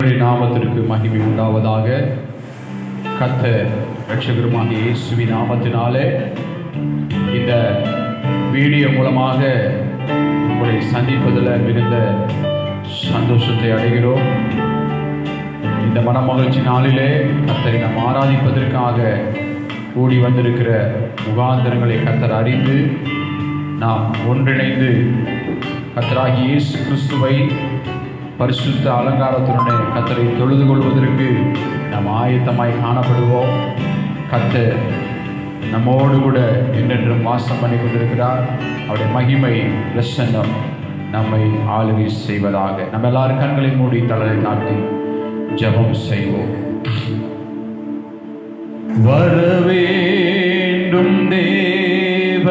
நாமத்திற்கு மகிமை உண்டாவதாக. கர்த்தர் இரட்சகருமாகிய இயேசுவின் நாமத்தினாலே இந்த வீடியோ மூலமாக உங்களை சந்திப்பதில் மிகுந்த சந்தோஷத்தை அடைகிறோம். இந்த மனமகிழ்ச்சி நாளிலே கர்த்தரை நாம் ஆராதிப்பதற்காக கூடி வந்திருக்கிற முகாந்திரங்களை கர்த்தர் அறிந்து நாம் ஒன்றிணைந்து கர்த்தராகிய இயேசு கிறிஸ்துவை பரிசுத்த அலங்காரத்துடனே கர்த்தரை தொழுது கொள்வதற்கு நாம் ஆயத்தமாய் காணப்படுவோம். கர்த்தர் நம்மோடு கூட என்றென்றும் வாசம் பண்ணி கொண்டிருக்கிறார். அவருடைய மகிமை பிரசன்னம் நம்மை ஆளுகை செய்வதாக. நம்ம எல்லாரும் கண்களை மூடி தலை நாட்டி ஜெபம் செய்வோம். வரவேண்டும் தேவ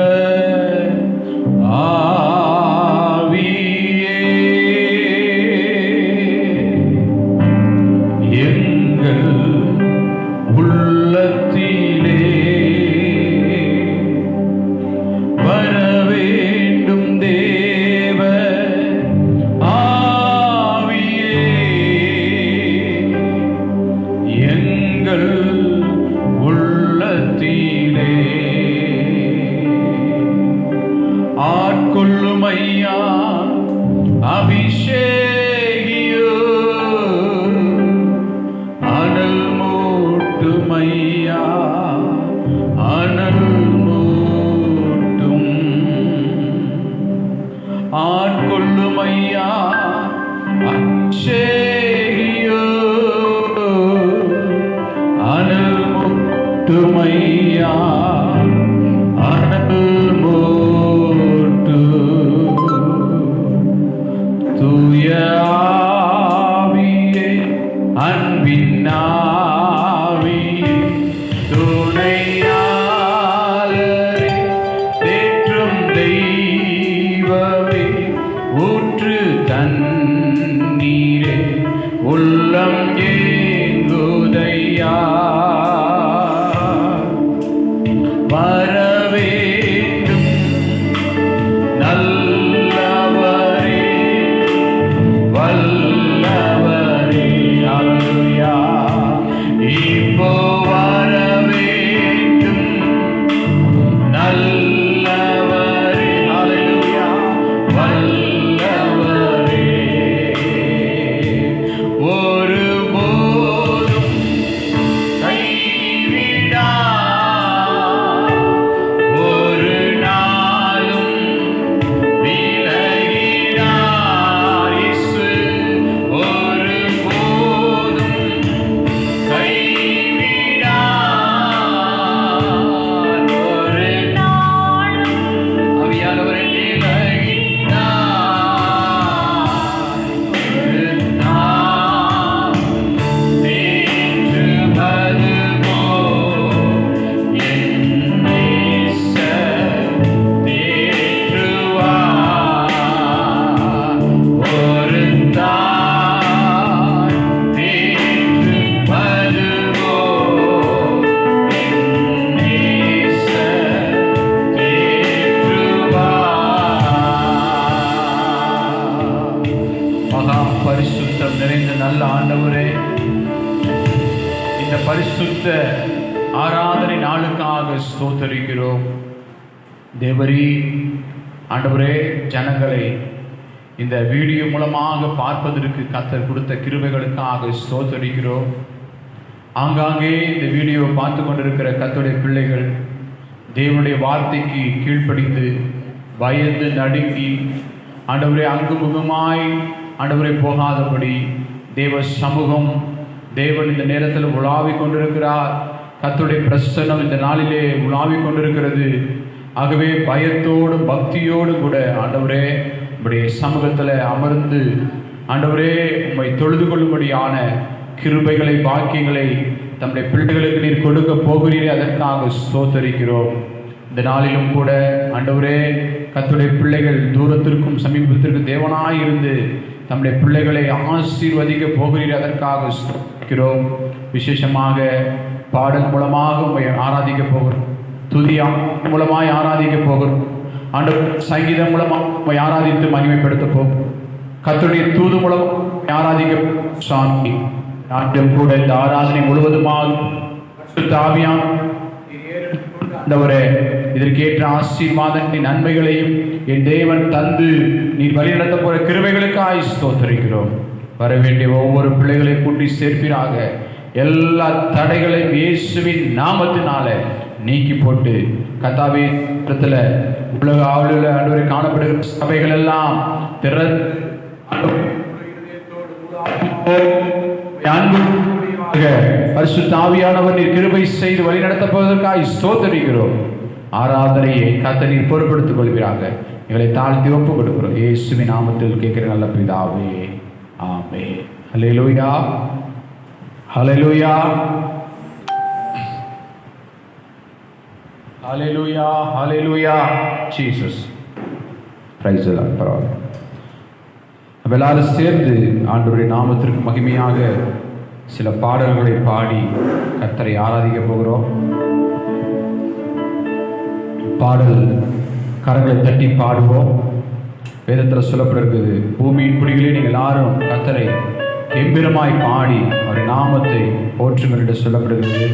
ஆராதனை நாளுக்காக ஸ்தோத்தரிக்கிறோம். தேவரீ ஆண்டவரே, ஜனங்களை இந்த வீடியோ மூலமாக பார்ப்பதற்கு கர்த்தர் கொடுத்த கிருபைகளுக்காக ஸ்தோத்தரிக்கிறோம். ஆங்காங்கே இந்த வீடியோவை பார்த்து கொண்டிருக்கிற கர்த்தருடைய பிள்ளைகள் தேவனுடைய வார்த்தைக்கு கீழ்ப்படிந்து பயந்து நடுங்கி ஆண்டவரே அங்குமுகமாய் ஆண்டவரே போகாதபடி தேவ சமூகம் தேவன் இந்த நேரத்தில் உலாவிக் கொண்டிருக்கிறார். கர்த்தருடைய பிரசன்னம் இந்த நாளிலே உலாவிக் கொண்டிருக்கிறது. ஆகவே பயத்தோடும் பக்தியோடும் கூட ஆண்டவரே உம்முடைய சமூகத்தில் அமர்ந்து ஆண்டவரே உம்மை தொழுது கொள்ளும்படியான கிருபைகளை பாக்கியங்களை தம்முடைய பிள்ளைகளுக்கு நீர் கொடுக்க போகிறீரே, அதற்காக ஸ்தோத்தரிக்கிறோம். இந்த நாளிலும் கூட ஆண்டவரே கர்த்தருடைய பிள்ளைகள் தூரத்திற்கும் சமீபத்திற்கும் தேவனாய் இருந்து தம்முடைய பிள்ளைகளை ஆசீர்வதிக்க போகிறீர், அதற்காக ஸ்தோத்திரிக்கிறோம். விசேஷமாக பாடல் மூலமாக உம்மை ஆராதிக்க போகிறோம். துதி மூலமாய் ஆராதிக்க போகிறோம். ஆண்டவர் சங்கீதம் மூலமாக உம்மை ஆராதித்து மகிமைப்படுத்த போகிறோம். கர்த்தருடைய தூது மூலம் ஆராதிக்க சாமி. நாட்டம் கூட இந்த ஆராதனை முழுவதுமாக இதற்கேற்ற ஆசீர்வாதத்தின் நன்மைகளையும் என் தேவன் தந்து நீ வழிநடத்த போற கிருபைகளுக்காய் ஸ்தோத்திரிக்கிறோம். வர வேண்டிய ஒவ்வொரு பிள்ளைகளை கூட்டி சேர்ப்பீராக. எல்லா தடைகளையும் இயேசுவின் நாமத்தினால நீக்கி போட்டு கர்த்தாவே உலக ஆளுல ஆண்டவரை காணப்படுகிற சபைகள் எல்லாம் பரிசுத்த ஆவியானவர் நீர் கிருபை செய்து வழி நடத்தப்படுவதற்காக ஸ்தோத்திரிக்கிறோம். ஆராதனையை கர்த்தர் நீர் பொறுப்படுத்திக் கொள்கிறாங்க. எங்களை தாழ்த்தி ஒப்பு கொடுக்கிறோம். இயேசுவின் நாமத்தில் கேட்கிற நல்ல பிதாவே, amen. Hallelujah, hallelujah, hallelujah, hallelujah. Jesus praise the Lord. பரவாயில்லை, நம்ம எல்லாரும் சேர்ந்து ஆண்டவருடைய நாமத்திற்கு மகிமையாக சில பாடல்களை பாடி கர்த்தரை ஆராதிக்க போகிறோம். பாடல் கரங்களை தட்டி பாடுவோம். வேதத்தில் சொல்லப்பட்டிருக்குது, பூமியின் குடிகளே நீங்கள் எல்லாரும் கர்த்தரை கெம்பீரமாய் பாடி அவருடைய நாமத்தை போற்றுங்கள் என்று சொல்லப்படுகிறது.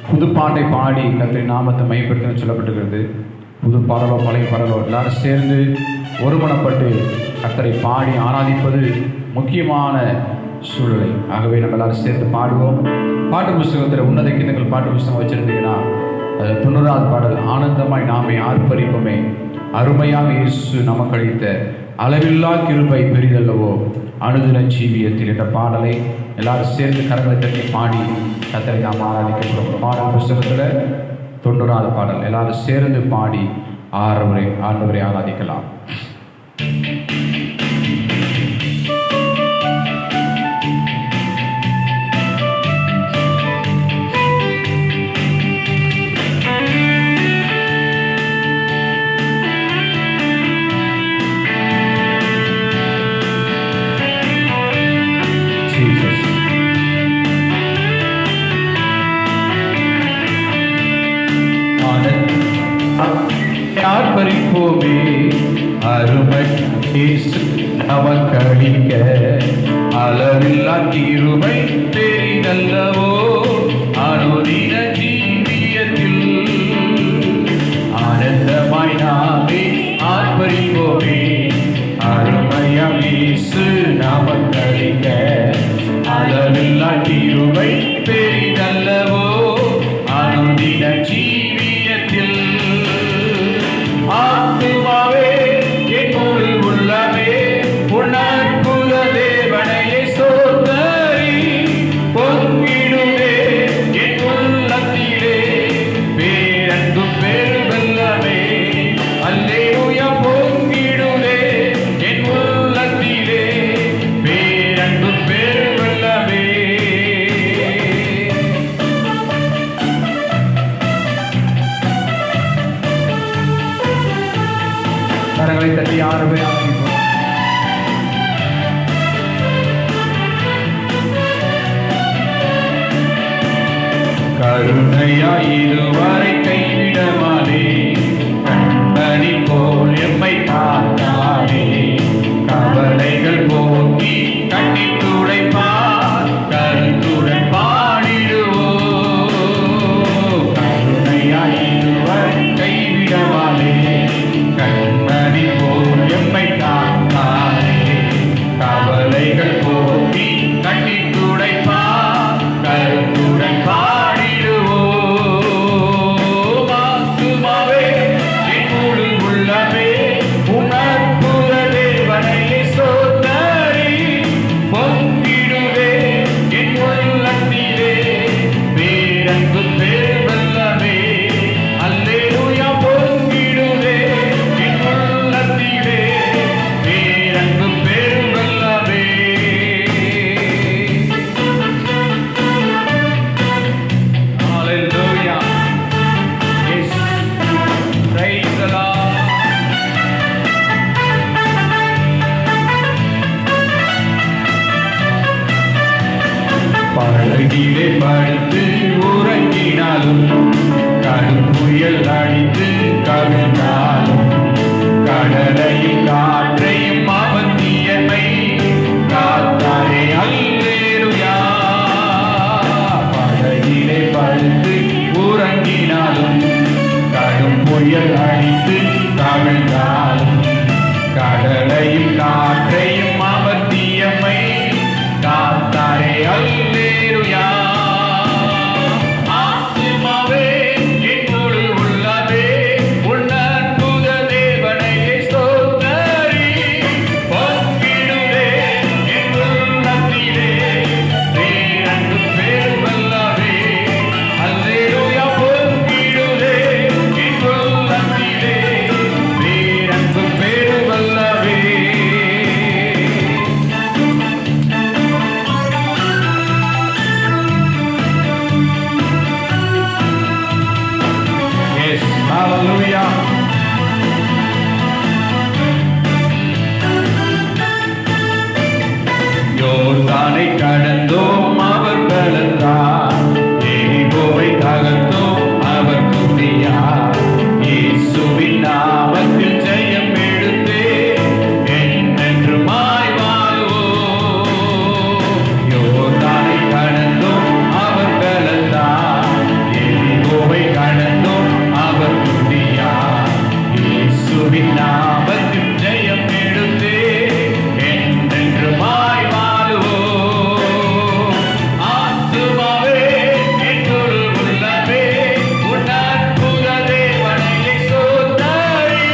புது பாட்டை பாடி கர்த்தரை நாமத்தை மையப்படுத்த சொல்லப்பட்டிருக்கிறது. புது பாடலோ பழைய பாடலோ எல்லாரும் சேர்ந்து ஒருமனப்பட்டு கர்த்தரை பாடி ஆராதிப்பது முக்கியமான சூழ்நிலை. ஆகவே நம்ம எல்லாரும் சேர்ந்து பாடுவோம். பாட்டு புஸ்தகத்தில் உன்னத கீதங்கள் பாட்டு புஸ்தகம் வச்சிருந்தீங்கன்னா அது 90வது பாடல், ஆனந்தமாய் நாமே ஆர்ப்பரிப்போமே, அருமையாக இயேசு நமக்கு அளித்த அளவில்லா கிருபை பெரிதல்லவோ அனுதின ஜீவியத்தில் என்ற பாடலை எல்லாரும் சேர்ந்து கரங்களை தட்டி பாடி கர்த்தரை நாம் ஆராதிக்கிறோம். பாடல் புஸ்தகத்தில் 90வது பாடல் எல்லாரும் சேர்ந்து பாடி ஆண்டவரை ஆராதிக்கலாம். ஆர்ப்பரிப்போமே, அருமை இயேசு நமக்கு அளிக்க அளவில்லா கிருபை பெரிதல்லவோ அனுதின ஜீவியத்தில். ஆனந்தமாய் நாமே ஆர்ப்பரிப்போமே, அருமையாம் இயேசு நமக்கு அளிக்க அளவில்லா கிருபை பெரிதல்லவோ அனுதின ஜீவியத்தில். ஆத்துமாவே என் உள்ளமே உன் அற்புத தேவனையை ஸ்தோத்தரி. பொங்கிடுவே என் உள்ளத்திலே பேரன்பு பெருவெல்லமே. அல்லேலூயா, பொங்கிடுவே என் உள்ளத்திலே பேரன்பு பெருவெல்லமே. கரங்களை தட்டி ஆரம்பிப்போம். கருணையாய் இதுவரை கைவிடமானே, கண்மணி போல் எம்மை காத்தானே. கவலைகள் போக்கி கண்ணீர் துடைப்பார், கருத்துடன் பாடிடுவோம். கருணையாய் இதுவரை கைவிடமானே, கண்மணி போல் எம்மை காத்தானே. கவலைகள் போக்கி கண்ணீர் துடைப்பார், கருத்துடன் பாடிடுவோம். புயல் அடித்து கவிழ்ந்தாலும் கடலையும் காற்றையும் அமர்த்தியமை காத்தாரே. அல்லேலூயா. ஆத்துமாவே என் முழு உள்ளமே உன் அற்புத தேவனையே ஸ்தோத்தரி. பொங்கிடுதே என் உள்ளத்திலே பேரன்பு பெருவல்லவே. அல்லேலூயா. பொங்கிடுதே என் உள்ளத்திலே பேரன்பு பெருவல்லவே. Yes, hallelujah. யோர்தானை கடந்தோம் அவர் பலத்தால், எரிகோவை தகர்த்தோம் அவர் துதியால். இயேசுவின் நாமத்தில் ஜெயம் எடுத்தே என்றென்றுமாய் வாழ்வோம். யோர்தானை கடந்தோம் அவர் பலத்தால், எரிகோவை கடந்தோம் அவர் துதியால். இயேசுவின் நாமத்தில் ஜெயம் எடுத்தே என்றென்றுமாய் வாழ்வோம். ஆத்துமாவே என் முழு உள்ளமே உன் அற்புத தேவனையே ஸ்தோத்தரி.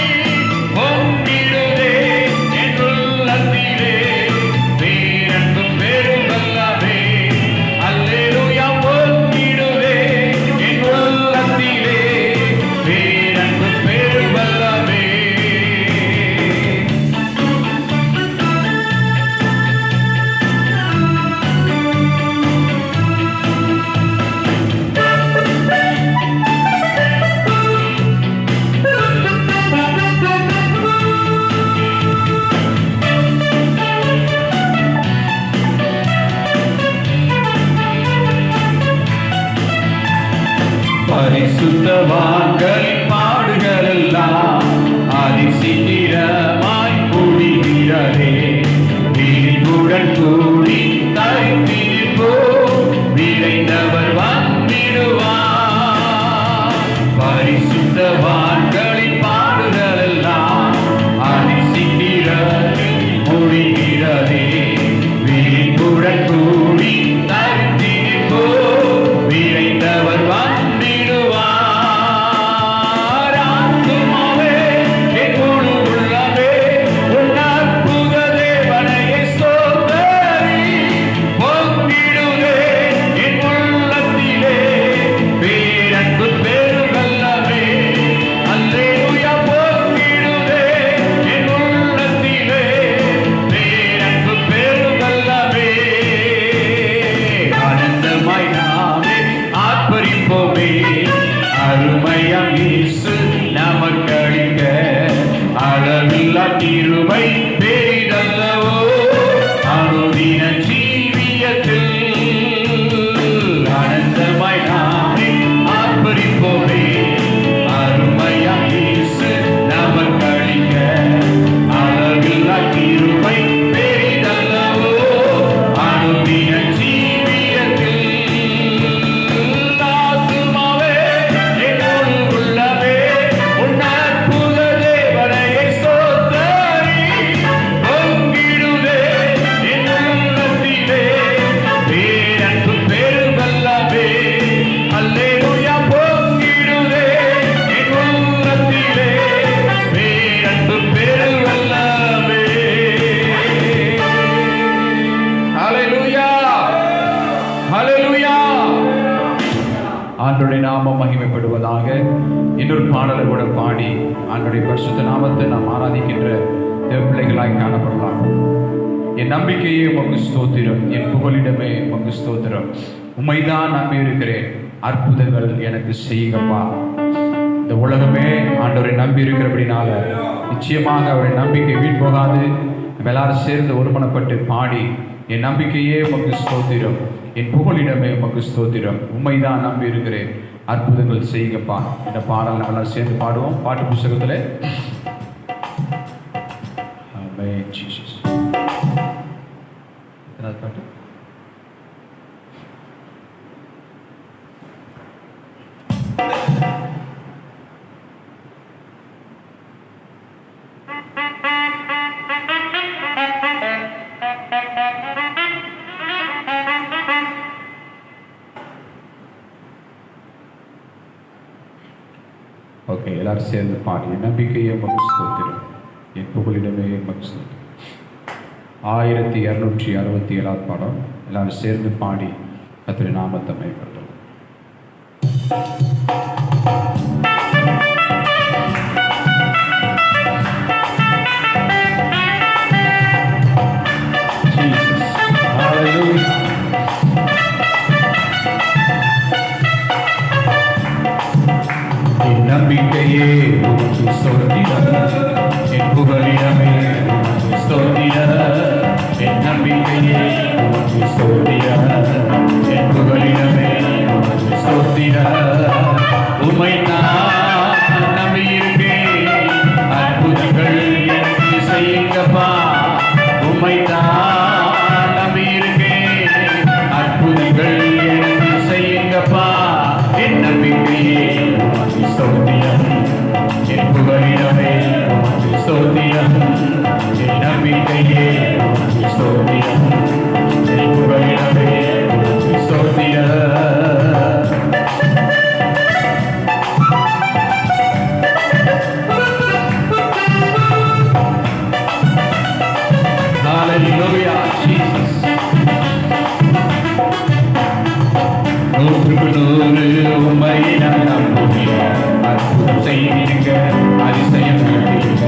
பொங்கிடுதே என் உள்ளத்திலே பேரன்பு பெருவல்லவே. அல்லேலூயா. பொங்கிடுதே என் உள்ளத்திலே பேரன்பு பெருவல்லவே. பரிசுத்தவான்களின் பாடுகளெல்லாம் அதிசீக்கிரமாய் கூடுகிறதே. விழிப்புடன் கூடி தரித்திருப்போ விரைந்தவர் வந்திடுவார். பரிசுத்தவான்களின் பாடுகளெல்லாம் அதிசீக்கிரத்தில் முடிகிறதே. விழிப்புடன் கூடி தரித்திருப்போ விரைந்தவர் வந்திடுவார். ஆத்துமாவே என் முழு உள்ளமே உன் அற்புத தேவனையே ஸ்தோத்தரி. பொங்கிடுதே என் உள்ளத்திலே பேரன்பு பெருவல்லவே. அல்லேலூயா. பொங்கிடுதே என் உள்ளத்திலே பேரன்பு பெருவல்லவே. ஆனந்தமாய் நாமே ஆர்ப்பரிப்போமே அருமையாம் இயேசு நமக்களிக்க. அளவில்லா கிருபை பெரிதல்லவோ அனுதின ஜீவியத்தில். ஆனந்தமாய் நாமே ஆர்ப்பரிப்போமே அருமையாம் இயேசு நமக்களிக்க. அளவில்லா கிருபை பெரிதல்லவோ அனுதின ஜீவியத்தில். ஆத்துமாவே என் முழு உள்ளமே உன் அற்புத தேவனையே ஸ்தோத்தரி. பொங்கிடுதே என் உள்ளத்திலே பேரன்பு பெருவல்லவே. அல்லேலூயா. பொங்கிடுதே என் உள்ளத்திலே பேரன்பு பெருவல்லவே. ஹல்லேலூயா. ஹல்லேலூயா. ஆண்டவருடைய நாமம் மகிமைப்படுவதாக. இன்னொரு பாடலை கூட பாடி ஆண்டவருடைய பரிசுத்த நாமத்தை நாம் ஆராதிக்கின்ற தேவ பிள்ளைகளாய் காணப்படலாம். என் நம்பிக்கையே உமக்கு ஸ்தோத்திரம், என் புகலிடமே உமக்கு ஸ்தோத்திரம். உம்மைதான் நம்பி இருக்கிறேன், அற்புதங்கள் எனக்கு செய்யுங்கப்பா. இந்த உலகமே ஆண்டவரை நம்பி இருக்கிறபடினால நிச்சயமாக அவருடைய நம்பிக்கை வீண் போகாது. நம்ம எல்லாரும் சேர்ந்து ஒருமனப்பட்டு பாடி என் நம்பிக்கையே உமக்கு ஸ்தோத்திரம், என் புகலிடமே உமக்கு ஸ்தோத்திரம், உம்மைதான் நம்பி இருக்கிறேன், அற்புதங்கள் செய்யுங்கப்பா என்ற பாடல் நம்ம எல்லாம் சேர்ந்து பாடுவோம். பாட்டு புத்தகத்தில் பாட்டு ஓகே, எல்லாரும் சேர்ந்து பாடி. என் நம்பிக்கையே உமக்கு ஸ்தோத்திரம், என் புகலிடமே உமக்கு ஸ்தோத்திரம். 1267 பாடம். எல்லாரும் சேர்ந்து பாடி கர்த்தருடைய நாமத்தை மகிமைப்படுத்துவோம். நம்பிக்கையே உமக்கு ஸ்தோத்திரம், என் புகலிடமே உமக்கு ஸ்தோத்திரம். என் நம்பிக்கையே உமக்கு ஸ்தோத்திரம், என் புகலிடமே உமக்கு ஸ்தோத்திரம். உம்மை நான் நம்பியிருக்கேன், அற்புதங்கள் எனக்கு செய்யுங்கப்பா. உம்மை நான் நம்பியிருக்கேன், அற்புதங்கள் எனக்கு செய்யுங்கப்பா. என் நம்பிக்கையே உமக்கு ஸ்தோத்திரம், என் புகலிடமே உமக்கு ஸ்தோத்திரம். என் நம்பிக்கையே உமக்கு ஸ்தோத்திரம், என் புகலிடமே உமக்கு ஸ்தோத்திரம். Hallelujah, Jesus. நூற்றுக்கு நூறு உம்மை நான் நம்புகிறேன், அற்புதம் செய்வீங்க, அதிசயம் நடவீங்க.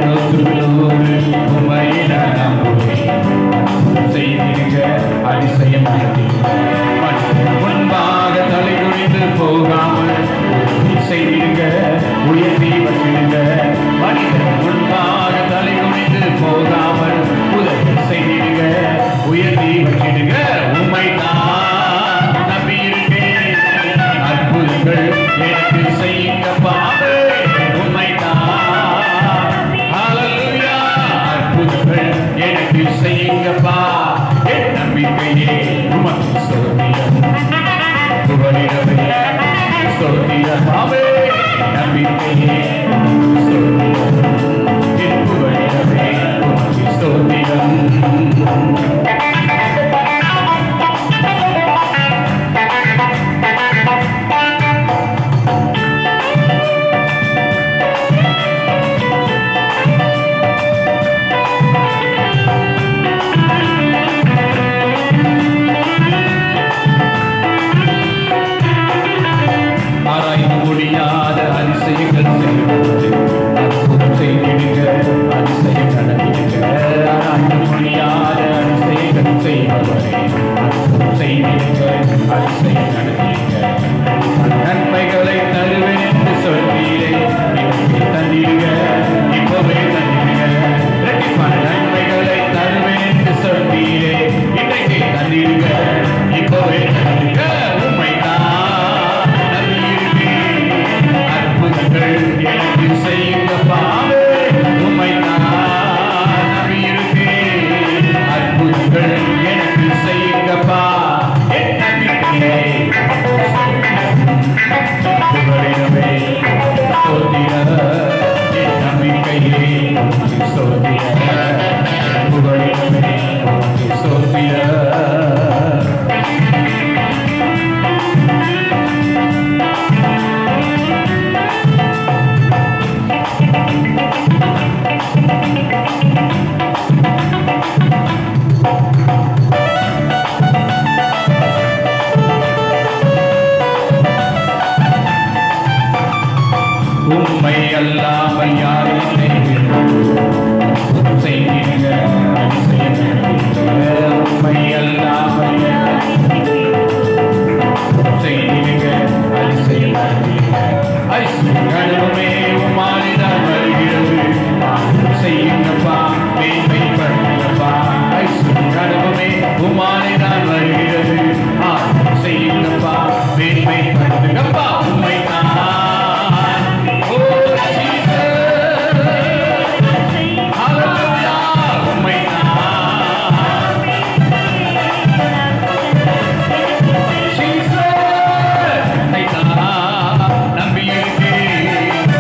நூற்றுக்கு நூறு உம்மை நான் நம்புகிறேன், அற்புதம் செய்வீங்க, அதிசயம் நடவீங்க. முன்பாக தலை குனிந்து போகாமல் செய்வீங்க, உயர்த்தி வச்சிடுங்க. மனிதன் முன்பாக தலை குனிந்து போகாமல் உதவி செய்வீங்க, உயர்த்தி வச்சிடுங்க. உம்மை நான் நம்பியிருக்கேன், அற்புதங்கள் எனக்கு செய்யுங்கப்பா. உம்மை தான் ஹல்லேலூயா, அற்புதங்கள் எனக்கு செய்யுங்கப்பா. என் நம்பிக்கையே உமக்கு ஸ்தோத்திரம், புகலிடமே ஸ்தோத்திரம். ஆமென். நம்பிக்கையே உமக்கு ஸ்தோத்திரம், என் புகலிடமே உமக்கு ஸ்தோத்திரம். ஆராய்ந்து முடியாத அதிசயங்கள் செய்வது, அற்புதம் செய்திடுங்க, அதிசயம் நடந்திடுங்க. ஆராய்ந்து முடியாத அதிசயங்கள் செய்பவரே, அற்புதம் செய்திடுங்க, அதிசயம் நடந்திடுங்க. நன்மைகளை தருவேன் என்று சொல்வீரே, எனக்கு தந்திடுங்க, இப்பவே தந்திடுங்க. இரட்டிப்பான நன்மைகளை தருவேன் என்று சொல்வீரே, இன்றைக்கு தந்திடுங்க, இப்பவே தந்திடுங்க. உம்மை தான் நம்பியிருக்கேன், அற்புதங்கள் எனக்கு செய்யுங்கப்பா. உம்மை தான் நம்பியிருக்கேன், அற்புதங்கள் எனக்கு செய்யுங்கப்பா. என் நம்பிக்கையே புகலிடமே ஸ்தோத்திரம், என் நம்பிக்கையே உமக்கு ஸ்தோத்திரம், புகலிடமே உமக்கு ஸ்தோத்திரம். உம்மை அல்லாமல் யார் இல்லை, அற்புதம் செய்வீங்க, அதிசயம் நடவீங்க. உம்மை அல்லாமல் செய்வீங்க, அதிசயம் நடவீங்க. அதிசயம் நடுவுமே உம்மாலிதான் வருகிறது, செய்யுங்கப்பா, மேன்மைப்படுங்கப்பா. அதிசயம் நடுவுமே உம்மாலிதான் வருகிறது, செய்யுங்கப்பா, மேன்மைப்படுங்கப்பா. உம்மை தான் நம்பியிருக்கேன்,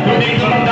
துதிக்கும்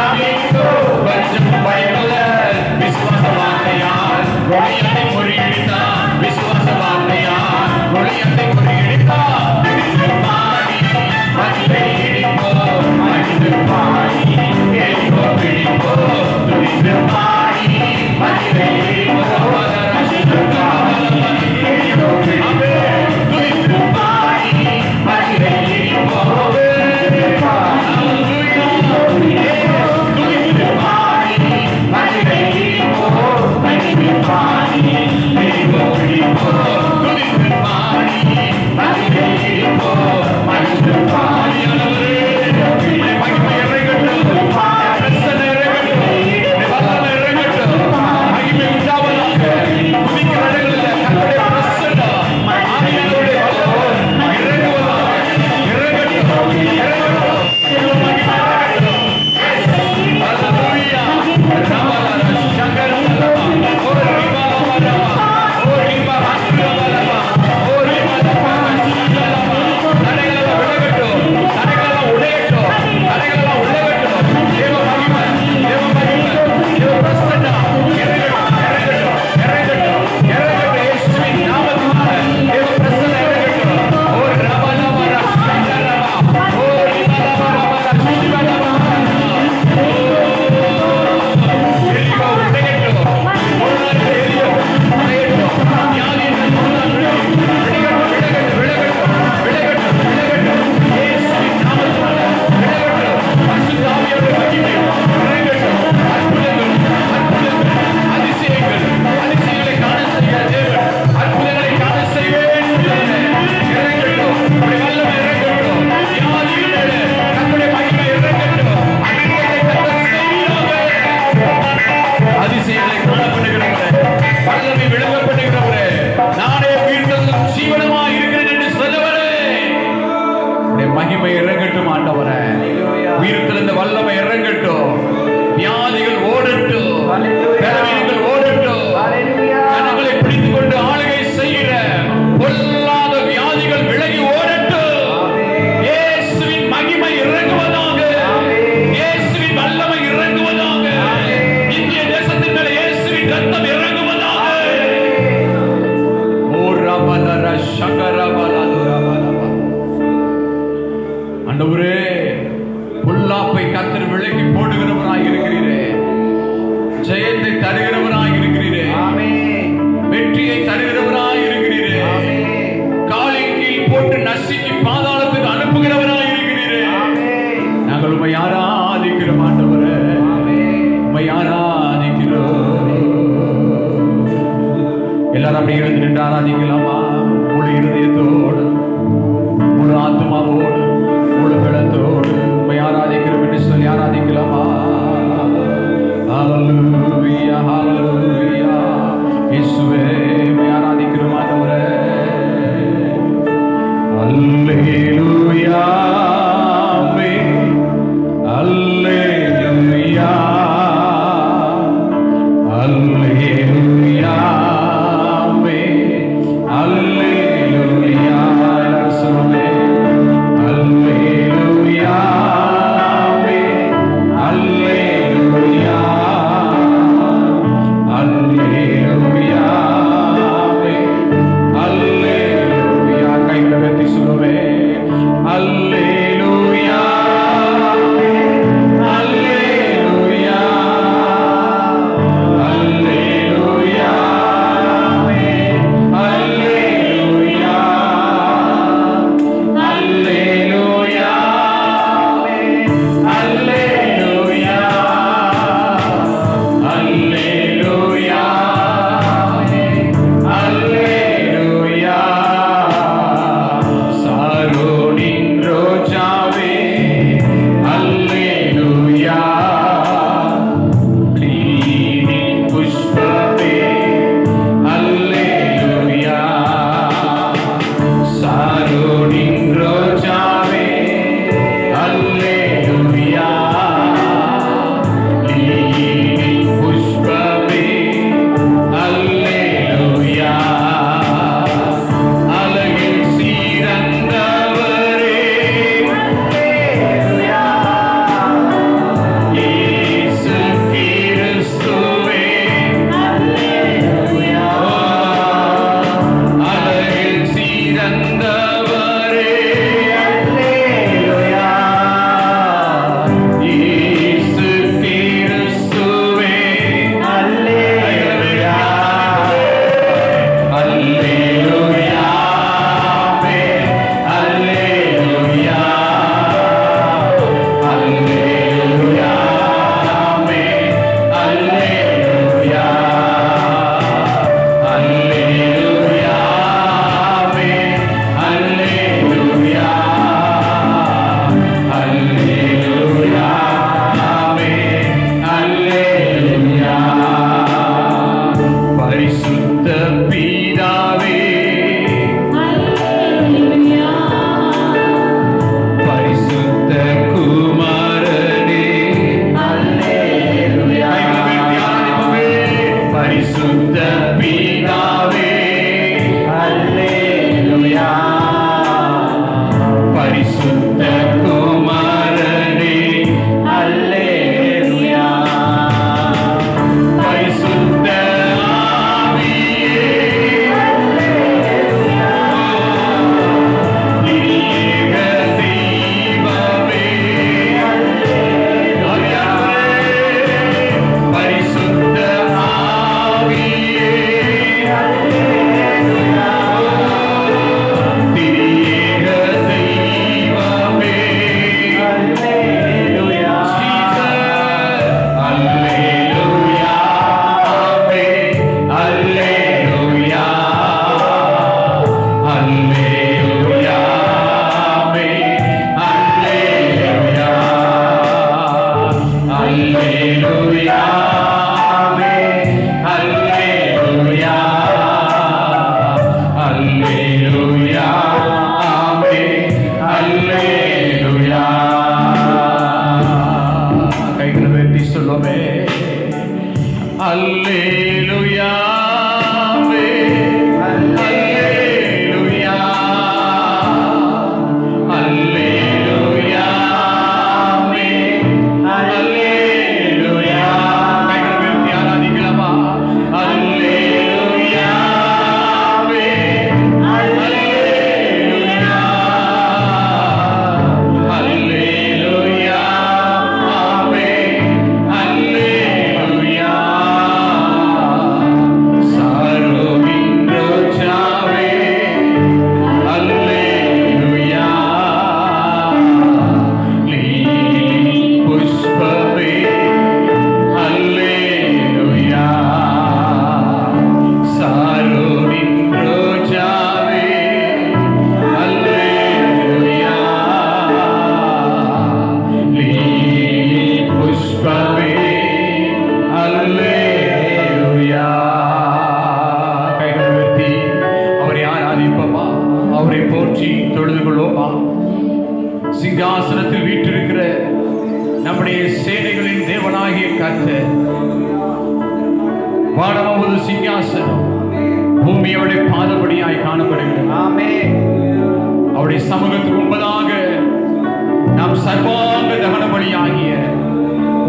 இரத்தம் இறங்குவதாக. ஓ ரபலர சகரபலதுரபலப. ஆண்டவரே, பொல்லாப்பை கர்த்தர் விலக்கி போடுகிறவராய் இருக்கிறீரே, ஜெயத்தை தருகிறவராய் இருக்கிறீரே, வெற்றியை தருகிறவராய் இருக்கிறீரே, காலின் கீழ் போட்டு நசுக்கி பாதாளத்துக்கு அனுப்புகிறவராய் இருக்கிறீரே. நாங்கள் உம்மை ஆராதிக்கிறோம் ஆண்டவரே, உம்மை ஆராதிக்கிறோம். எல்லாரும் அப்படி எழுந்து நின்று ஆராதிக்கலாமா? முழு இருதயத்தோடு, முழு ஆத்மாவோடு, முழு பலத்தோடு உம்மை ஆராதிக்கிறோம் என்று சொல்லி ஆராதிக்கலாமா? ஹல்லேலூயா, ஹல்லேலூயா. இயேசுவே, உம்மை ஆராதிக்கிறோம் ஆண்டவரே. ஹல்லேலூயா, ஹல்லேலூயா, ஹல்லேலூயா, ஹல்லேலூயா. எல்லாரும் சொல்லுங்க. ஹல்லேலூயா, ஹல்லேலூயா, ஹல்லேலூயா, ஹல்லேலூயா. கைகளை உயர்த்தி சொல்லுவே. ஹல்லேலூயா, hallelujah, hallelujah, hallelujah, hallelujah, hallelujah, hallelujah, ஹல்லேலூயா. சாரோனின் ரோஜாவே, ஹல்லேலூயா. லீலியின் புஷ்பமே, ஹல்லேலூயா. சாரோனின் ரோஜாவே, ஹல்லேலூயா. லீலியின் புஷ்பமே, ஹல்லேலூயா. அழகில் சிறந்தவரே, ஹல்லேலூயா. இயேசு கிறிஸ்துவே, ஹல்லேலூயா. அழகில் சிறந்தவரே, ஹல்லேலூயா. இயேசு கிறிஸ்துவே, ஹல்லேலூயா. Hallelujah, hallelujah, hallelujah, hallelujah, hallelujah, hallelujah, hallelujah, ஹல்லேலூயா. பரிசுத்த பிதாவே, பரிசுத்த குமாரனே, ஹல்லேலூயா. பரிசுத்த பிதாவே, ஹல்லேலூயா. பரிசுத்த குமாரனே, ஹல்லேலூயா. பரிசுத்த ஆவியே, ஹல்லேலூயா. ஏக தெய்வமே, ஹல்லேலூயா. பரிசுத்த ஆவியே, ஹல்லேலூயா. திரியேக தெய்வமே, ஹல்லேலூயா. Hallelujah, hallelujah, hallelujah, hallelujah, hallelujah, hallelujah, hallelujah, ஹல்லேலூயா. கைகளை உயர்த்தி சொல்லுமே. ஹல்லேலூயா, ஹல்லேலூயா, ஹல்லேலூயா, ஹல்லேலூயா. கைகளை உயர்த்தி ஆராதிக்கலாமா? வானமாவது சிங்காசனம், பூமி அவருடைய பாதபடியாய் காணப்படுகிறது. ஆமென். அவருடைய சமூகத்துக்கு முன்பதாக நாம் சர்வாங்க தகன பலியாகிய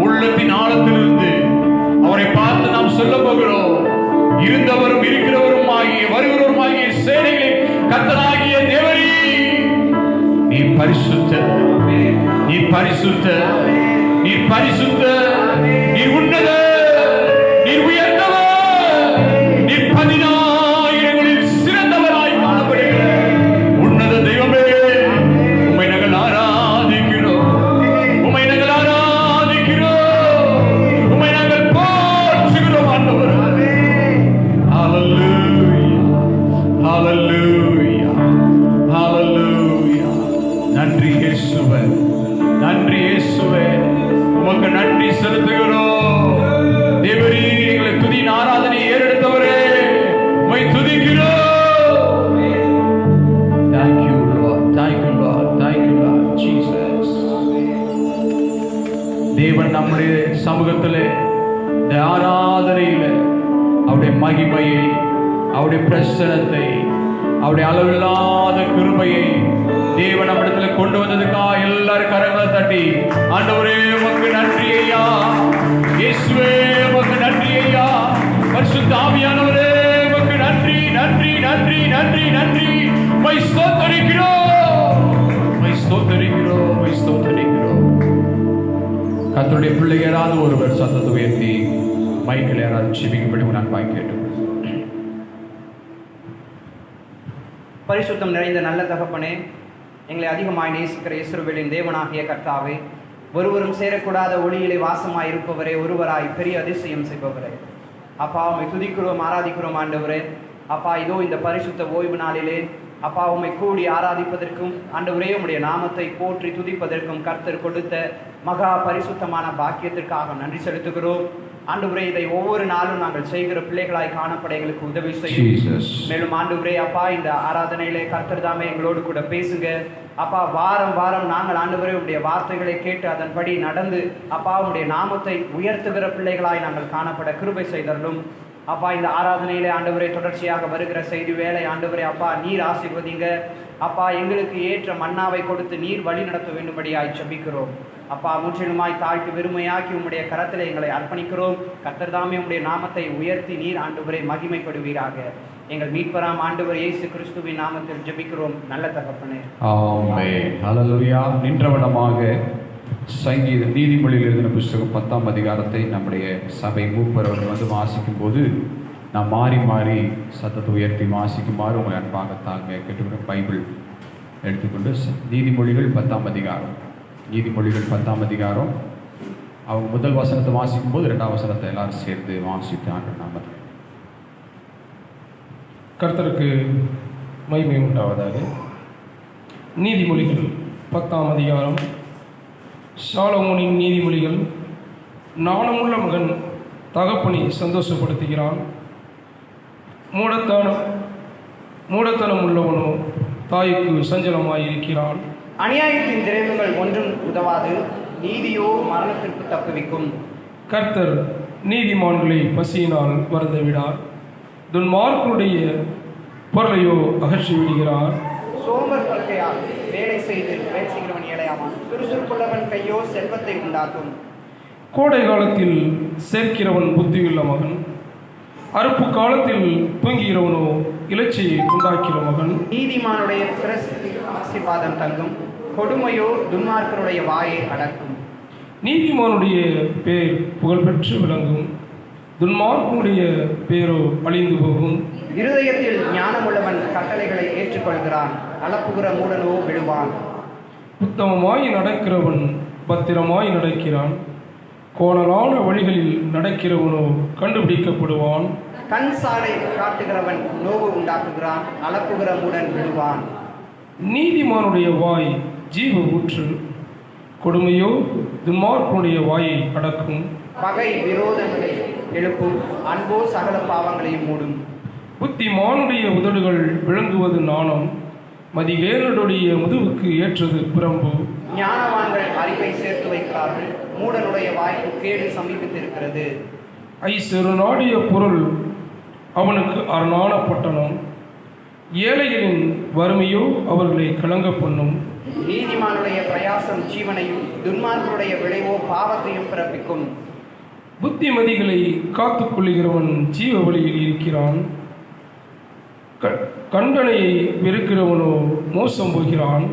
உள்ளத்தின் ஆழத்திலிருந்து அவரை பார்த்து நாம் சொல்ல போகிறோம், இருந்தவரும் இருக்கிறவரும் ஆகிய வருகிறவரும் ஆகிய சேனைகளின் கர்த்தராகிய தேவரே, நீ பரிசுத்த, நீ பரிசுத்த, நீ பரிசுத்த, நீ உன்னத, நீ உயர்ந்தவர், நீ 10,000களில் சிறந்தவராய் காணப்படுகிற உன்னத தெய்வமே, உம்மை நாங்கள் ஆராதிக்கிறோம், உம்மை நாங்கள் ஆராதிக்கிறோம், உம்மை நாங்கள் போற்றுகிறோம் ஆண்டவரே. ஹalleluya, ஹalleluya. நன்றி இயேசுவே, நன்றி இயேசுவே, உமக்கு நன்றி செலுத்துகிறோம். தேவரே, எங்களை துதியின் ஆராதனை ஏறெடுத்தவரே, உம்மை துதிக்கிறோம். Thank you Lord, thank you Lord, thank you Lord Jesus. தேவன் நம்முடைய சமூகத்திலே இந்த ஆராதனையிலே அவருடைய மகிமையை, அவருடைய பிரசன்னத்தை, அவருடைய அளவில்லாத கிருபையை தேவன் நம்மிடத்துல கொண்டு வந்ததுக்காக எல்லாரும் கரங்களை தட்டி ஆண்டவரே உமக்கு நன்றி ஐயா, இயேசுவே உமக்கு நன்றி ஐயா, பரிசுத்த ஆவியானவரே உமக்கு நன்றி நன்றி நன்றி நன்றி நன்றி. உம்மை ஸ்தோத்திரிக்கிறோம், உம்மை ஸ்தோத்திரிக்கிறோம், உம்மை ஸ்தோத்திரிக்கிறோம். கர்த்தருடைய பிள்ளைகள் யாராவது ஒருவர் சத்தத்தை உயர்த்தி மைக்கில் யாராவது ஜெபிக்கும்படி நான் கேட்டு. பரிசுத்தம் நிறைந்த நல்ல தகப்பனே, எங்களை அதிகமாய் நேசிக்கிற இஸ்ரவேலின் தேவனாகிய கர்த்தாவே, ஒருவரும் சேரக்கூடாத ஒளியிலே வாசமாய் இருப்பவரே, ஒருவராய் பெரிய அதிசயம் செய்பவரே, அப்பா உம்மை துதிக்கிறோம், ஆராதிக்கிறோம் ஆண்டவரே. அப்பா இதோ இந்த பரிசுத்த ஓய்வு நாளிலே அப்பா உம்மை கூடி ஆராதிப்பதற்கும் ஆண்டவரே உம்முடைய நாமத்தை போற்றி துதிப்பதற்கும் கர்த்தர் கொடுத்த மகா பரிசுத்தமான பாக்கியத்திற்காக நன்றி செலுத்துகிறோம் ஆண்டவரே. இதை ஒவ்வொரு நாளும் நாங்கள் செய்கிற பிள்ளைகளாய் காணப்பட எங்களுக்கு உதவி செய்யும். மேலும் ஆண்டவரே அப்பா இந்த ஆராதனையிலே கர்த்தர் தாமே எங்களோடு கூட பேசுங்க அப்பா. வாரம் வாரம் நாங்கள் ஆண்டவரே உடைய வார்த்தைகளை கேட்டு அதன்படி நடந்து அப்பா உடைய நாமத்தை உயர்த்துகிற பிள்ளைகளாய் நாங்கள் காணப்பட கிருபை செய்தரலும் அப்பா. இந்த ஆராதனையிலே ஆண்டவரே தொடர்ச்சியாக வருகிற செய்தி வேலை ஆண்டவரே அப்பா நீர் ஆசீர்வதிங்க அப்பா. எங்களுக்கு ஏற்ற மன்னாவை கொடுத்து நீர் வழி நடத்த வேண்டும்படியாய் ஜெபிக்கிறோம் அப்பா. முற்றிலுமாய் தாழ்த்தி வெறுமையாக்கி உம்முடைய கரத்தில் எங்களை அர்ப்பணிக்கிறோம். கர்த்தர் தாமே உம்முடைய நாமத்தை உயர்த்தி நீர் ஆண்டவரை மகிமைப்படுவீராக. எங்கள் மீட்பராம் ஆண்டவர் இயேசு கிறிஸ்துவின் நாமத்தில் ஜெபிக்கிறோம் நல்ல தகப்பனே, ஆமென். ஹல்லேலூயா. நின்றவனமாக சங்கீத நீதிமொழியில் எழுதின புஸ்தகம் 10ஆம் அதிகாரத்தை நம்முடைய சபை மூப்பர் அவர்கள் வந்து வாசிக்கும் போது நாம் மாறி மாறி சத்தத்தை உயர்த்தி வாசிக்குமாறு உங்கள் அன்பாக தாங்க கேட்டுக்கிறோம். பைபிள் எடுத்துக்கொண்டு நீதிமொழிகள் 10ஆம் அதிகாரம், நீதிமொழிகள் 10ஆம் அதிகாரம் அவங்க முதல் வசனத்தை வாசிக்கும் போது 2ஆம் வசனத்தை எல்லாரும் சேர்ந்து வாசித்தாங்க. நாம கர்த்தருக்கு மகிமை உண்டாவதாக. நீதிமொழிகள் 10ஆம் அதிகாரம். சாலமோனின் நீதிமொழிகள். நாணமுள்ள மகன் தகப்பனை சந்தோஷப்படுத்துகிறான், மூடத்தனம் உள்ளவனோ தாய்க்கு சஞ்சலமாயிருக்கிறான். அநியாயத்தின் திரைவுகள் ஒன்றும் உதவாது, நீதியோ மரணத்திற்கு தப்புவிக்கும். கர்த்தர் நீதிமான்களை பசியினால் வருந்த விடார், துன்மார்க்கருடைய பொருளையோ அகற்றி விடுகிறார். சோம்பர் பல்கையால் வேலை செய்கிறவன் ஏழையாவான், சுறுசுறுப்புள்ளவன் கையோ செல்வத்தை உண்டாக்கும். கோடை காலத்தில் சேர்க்கிறவன் புத்தியுள்ள மகன், அறுப்பு காலத்தில் தூங்குகிறவனோ இலச்சியை உண்டாக்கிற மகன். நீதிமானுடைய ஆசீர்வாதம் தங்கும், கொடுமையோ துன்மார்க்கருடைய வாயை அடக்கும். நீதிமானுடைய பேர் புகழ்பெற்று விளங்கும், துன்மார்க்கனுடைய பேரோ அழிந்து போகும். இருதயத்தில் ஞானமுள்ளவன் கட்டளைகளை ஏற்றுக்கொள்கிறான், அளப்புகிற மூடனோ விழுவான். உத்தமமாய் நடக்கிறவன் பத்திரமாய் நடக்கிறான், கோணலான வழிகளில் நடக்கிறவனோ கண்டுபிடிக்கப்படுவான். கண் சாலை காட்டுகிறவன் நோவு உண்டாக்குகிறான், அளப்புகிற மூடன் விழுவான். நீதிமானுடைய வாய் ஜீவ ஊற்று, கொடுமையோ துன்மார்க்கனுடைய வாயை அடக்கும். பகை விரோதங்களை எழுப்பும், அன்போ சகல பாவங்களையும் மூடும். புத்திமானுடைய உதடுகள் விளங்குவது நாணம், மதிகேரனுடைய முதுவுக்கு ஏற்றது பிரம்பு. ஞானவான்கள் அறிவை சேர்த்து வைக்கிறார்கள், மூடனுடைய வாய்க்கு கேடு சமீபித்திருக்கிறது. ஐசரு நாடிய பொருள் அவனுக்கு அரணான பட்டணம். ஏழைகளின் வறுமையோ அவர்களை கலங்க பண்ணும். நீதிமானுடைய பிரயாசம் ஜீவனையும் துன்மார்க்கருடைய விளைவோ பாவத்தையும் பிறப்பிக்கும். புத்திமதிகளை காத்துக்கொள்ளுகிறவன் ஜீவ வழியில் இருக்கிறான். கண்டனையை வெறுக்கிறவனோ மோசம் போகிறான்.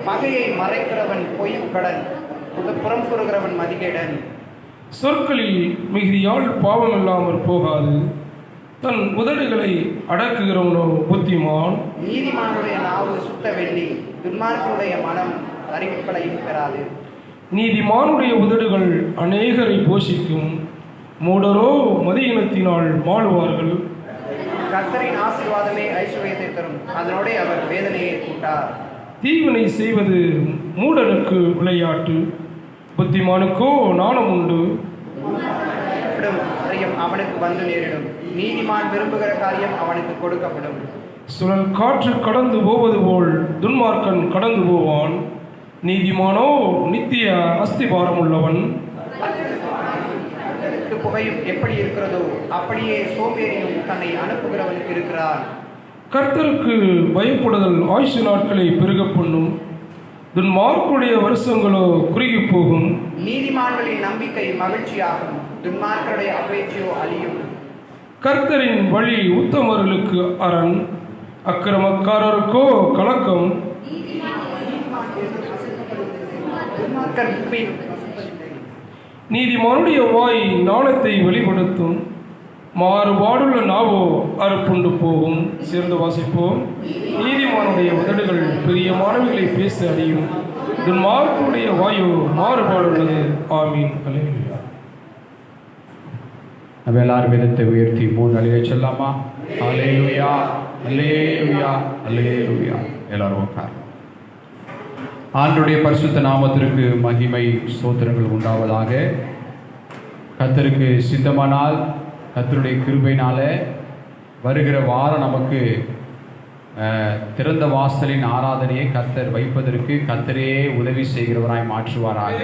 பகையை மறைக்கிறவன் பொய் கடன், புறம் கூறுகிறவன் மதிகேடன். சொற்களில் மிகுதியால் பாவம் இல்லாமல் போகாது. தன் உதடுகளை அடக்குகிறவனோ புத்திமான். நீதிமானுடைய நாவு சுத்த வெள்ளி, துன்மார்க்கருடைய மனம் அறிவிப்படையும் பெறாது. நீதிமானுடைய உதடுகள் அநேகரை போஷிக்கும். மூடரோ மதியினத்தினால் மாளுவார்கள். கர்த்தரின் ஆசீர்வாதமே ஐஸ்வர்யத்தை தரும், அதனோட அவர் வேதனையை கூட்டார். தீவினை செய்வது மூடனுக்கு விளையாட்டு, புத்திமானுக்கோ நாணம் உண்டு. அவனுக்கு வந்து நேரிடும், நீதிமான் விரும்புகிற காரியம் அவனுக்கு கொடுக்கப்படும். சுழல் காற்று கடந்து போவது போல் துன்மார்க்கன் கடந்து போவான். நீதிமானோ நித்திய அஸ்திபாரம் உள்ளவன். புகையும் எப்படி இருக்கிறதோ அப்படியே சோம்பேறியும் தன்னை அனுப்புகிறவனுக்கு இருக்கிறார். கர்த்தருக்கு பயப்படுதல் ஆயுசு நாட்களை பெருக பண்ணும். துன்மார்க்குடைய வருஷங்களோ குறுகி போகும். நீதிமான்களின் நம்பிக்கை மகிழ்ச்சியாகும், துன்மார்க்கருடைய அபேட்சையோ அழியும். கர்த்தரின் வழி உத்தமர்களுக்கு அரண், அக்கிரமக்காரருக்கோ கலக்கம். நீதிமானுடைய வாய் நாணத்தை வெளிப்படுத்தும், மாறுபாடுள்ள நாவோ அறுப்புண்டு போகும். சேர்ந்து வாசிப்போம். நீதிமானுடைய உதடுகள் பெரிய மாணவிகளை பேச அறியும், துன்மார்க்குடைய வாயோ மாறுபாடுள்ளது. ஆமீன். அல்லேலூயா. நம்ம எல்லாரும் வேதத்தை உயர்த்தி 3 அழிவை சொல்லாமா? அல்லேலூயா, அல்லேலூயா, அல்லேலூயா. எல்லாரும் உட்கார். ஆண்டவருடைய பரிசுத்த நாமத்திற்கு மகிமை ஸ்தோத்திரங்கள் உண்டாவதாக. கர்த்தருக்கு சித்தமானால் கர்த்தருடைய கிருபையினால வருகிற வாரம் நமக்கு திறந்த வாசலின் ஆராதனையை கர்த்தர் வைப்பதற்கு கர்த்தரே உதவி செய்கிறவராய் மாற்றுவாராக.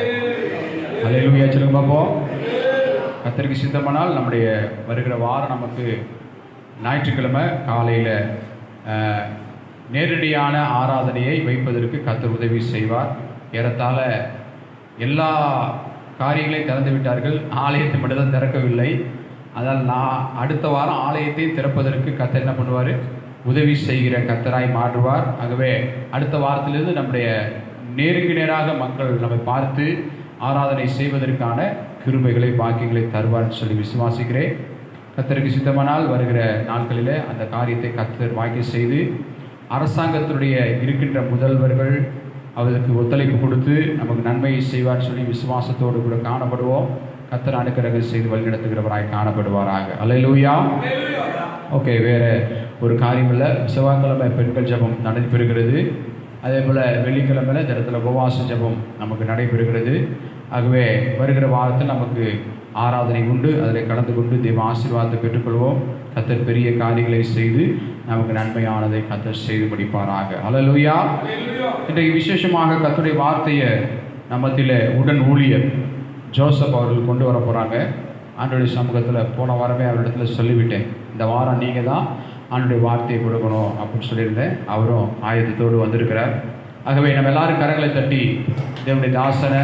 அல்லேலூயா சொல்லுங்க பாப்போம். கர்த்தருக்கு சித்தமானால் நம்முடைய வருகிற வாரம் நமக்கு ஞாயிற்றுக்கிழமை காலையில் நேரடியான ஆராதனையை வைப்பதற்கு கர்த்தர் உதவி செய்வார். ஏறத்தாழ எல்லா காரியங்களையும் திறந்து விட்டார்கள், ஆலயத்தை மட்டும்தான் திறக்கவில்லை. அதனால் நான் அடுத்த வாரம் ஆலயத்தை திறப்பதற்கு கர்த்தர் என்ன பண்ணுவார்? உதவி செய்கிற கர்த்தராய் மாற்றுவார். ஆகவே அடுத்த வாரத்திலிருந்து நம்முடைய நேருக்கு நேராக மக்கள் நம்மை பார்த்து ஆராதனை செய்வதற்கான கிருபைகளை பாக்கியங்களை தருவார்னு சொல்லி விசுவாசிக்கிறேன். கர்த்தருக்கு சித்தமானால் வருகிற நாட்களில் அந்த காரியத்தை கர்த்தர் வாய்க்க செய்து அரசாங்கத்தினுடைய இருக்கின்ற முதல்வர்கள் அவருக்கு ஒத்துழைப்பு கொடுத்து நமக்கு நன்மையை செய்வார் சொல்லி விசுவாசத்தோடு கூட காணப்படுவோம். கர்த்தர் அனுக்கிரகம் செய்து வழிநடத்துகிறவராய் காணப்படுவாராக. அல்லேலூயா. ஓகே, வேறு ஒரு காரியம் இல்லை. செவ்வாய்க்கிழமை பெண்கள் ஜெபம் நடைபெறுகிறது. அதே போல் வெள்ளிக்கிழமையில் இந்த இடத்துல உபவாச ஜெபம் நமக்கு நடைபெறுகிறது. ஆகவே வருகிற வாரத்தில் நமக்கு ஆராதனை உண்டு. அதில் கலந்து கொண்டு தெய்வ ஆசீர்வாதத்தை பெற்றுக்கொள்வோம். கர்த்தர் பெரிய காரியங்களை செய்து நமக்கு நன்மையானதை கர்த்தர் செய்து முடிப்பாராக. அல்லேலூயா. இன்றைக்கு விசேஷமாக கர்த்தருடைய வார்த்தையை நம்மத்தில் உடன் ஊழியர் ஜோசப் அவர்கள் கொண்டு வர போகிறாங்க. ஆண்டவருடைய சமூகத்தில் போன வாரமே அவரிடத்துல சொல்லிவிட்டேன், இந்த வாரம் நீங்கள் தான் ஆண்டவருடைய வார்த்தையை கொடுக்கணும் அப்படின்னு சொல்லியிருந்தேன். அவரும் ஆயத்தத்தோடு வந்திருக்கிறார். ஆகவே நம்ம எல்லாரும் கரங்களை தட்டி தேவனுடைய தாசனை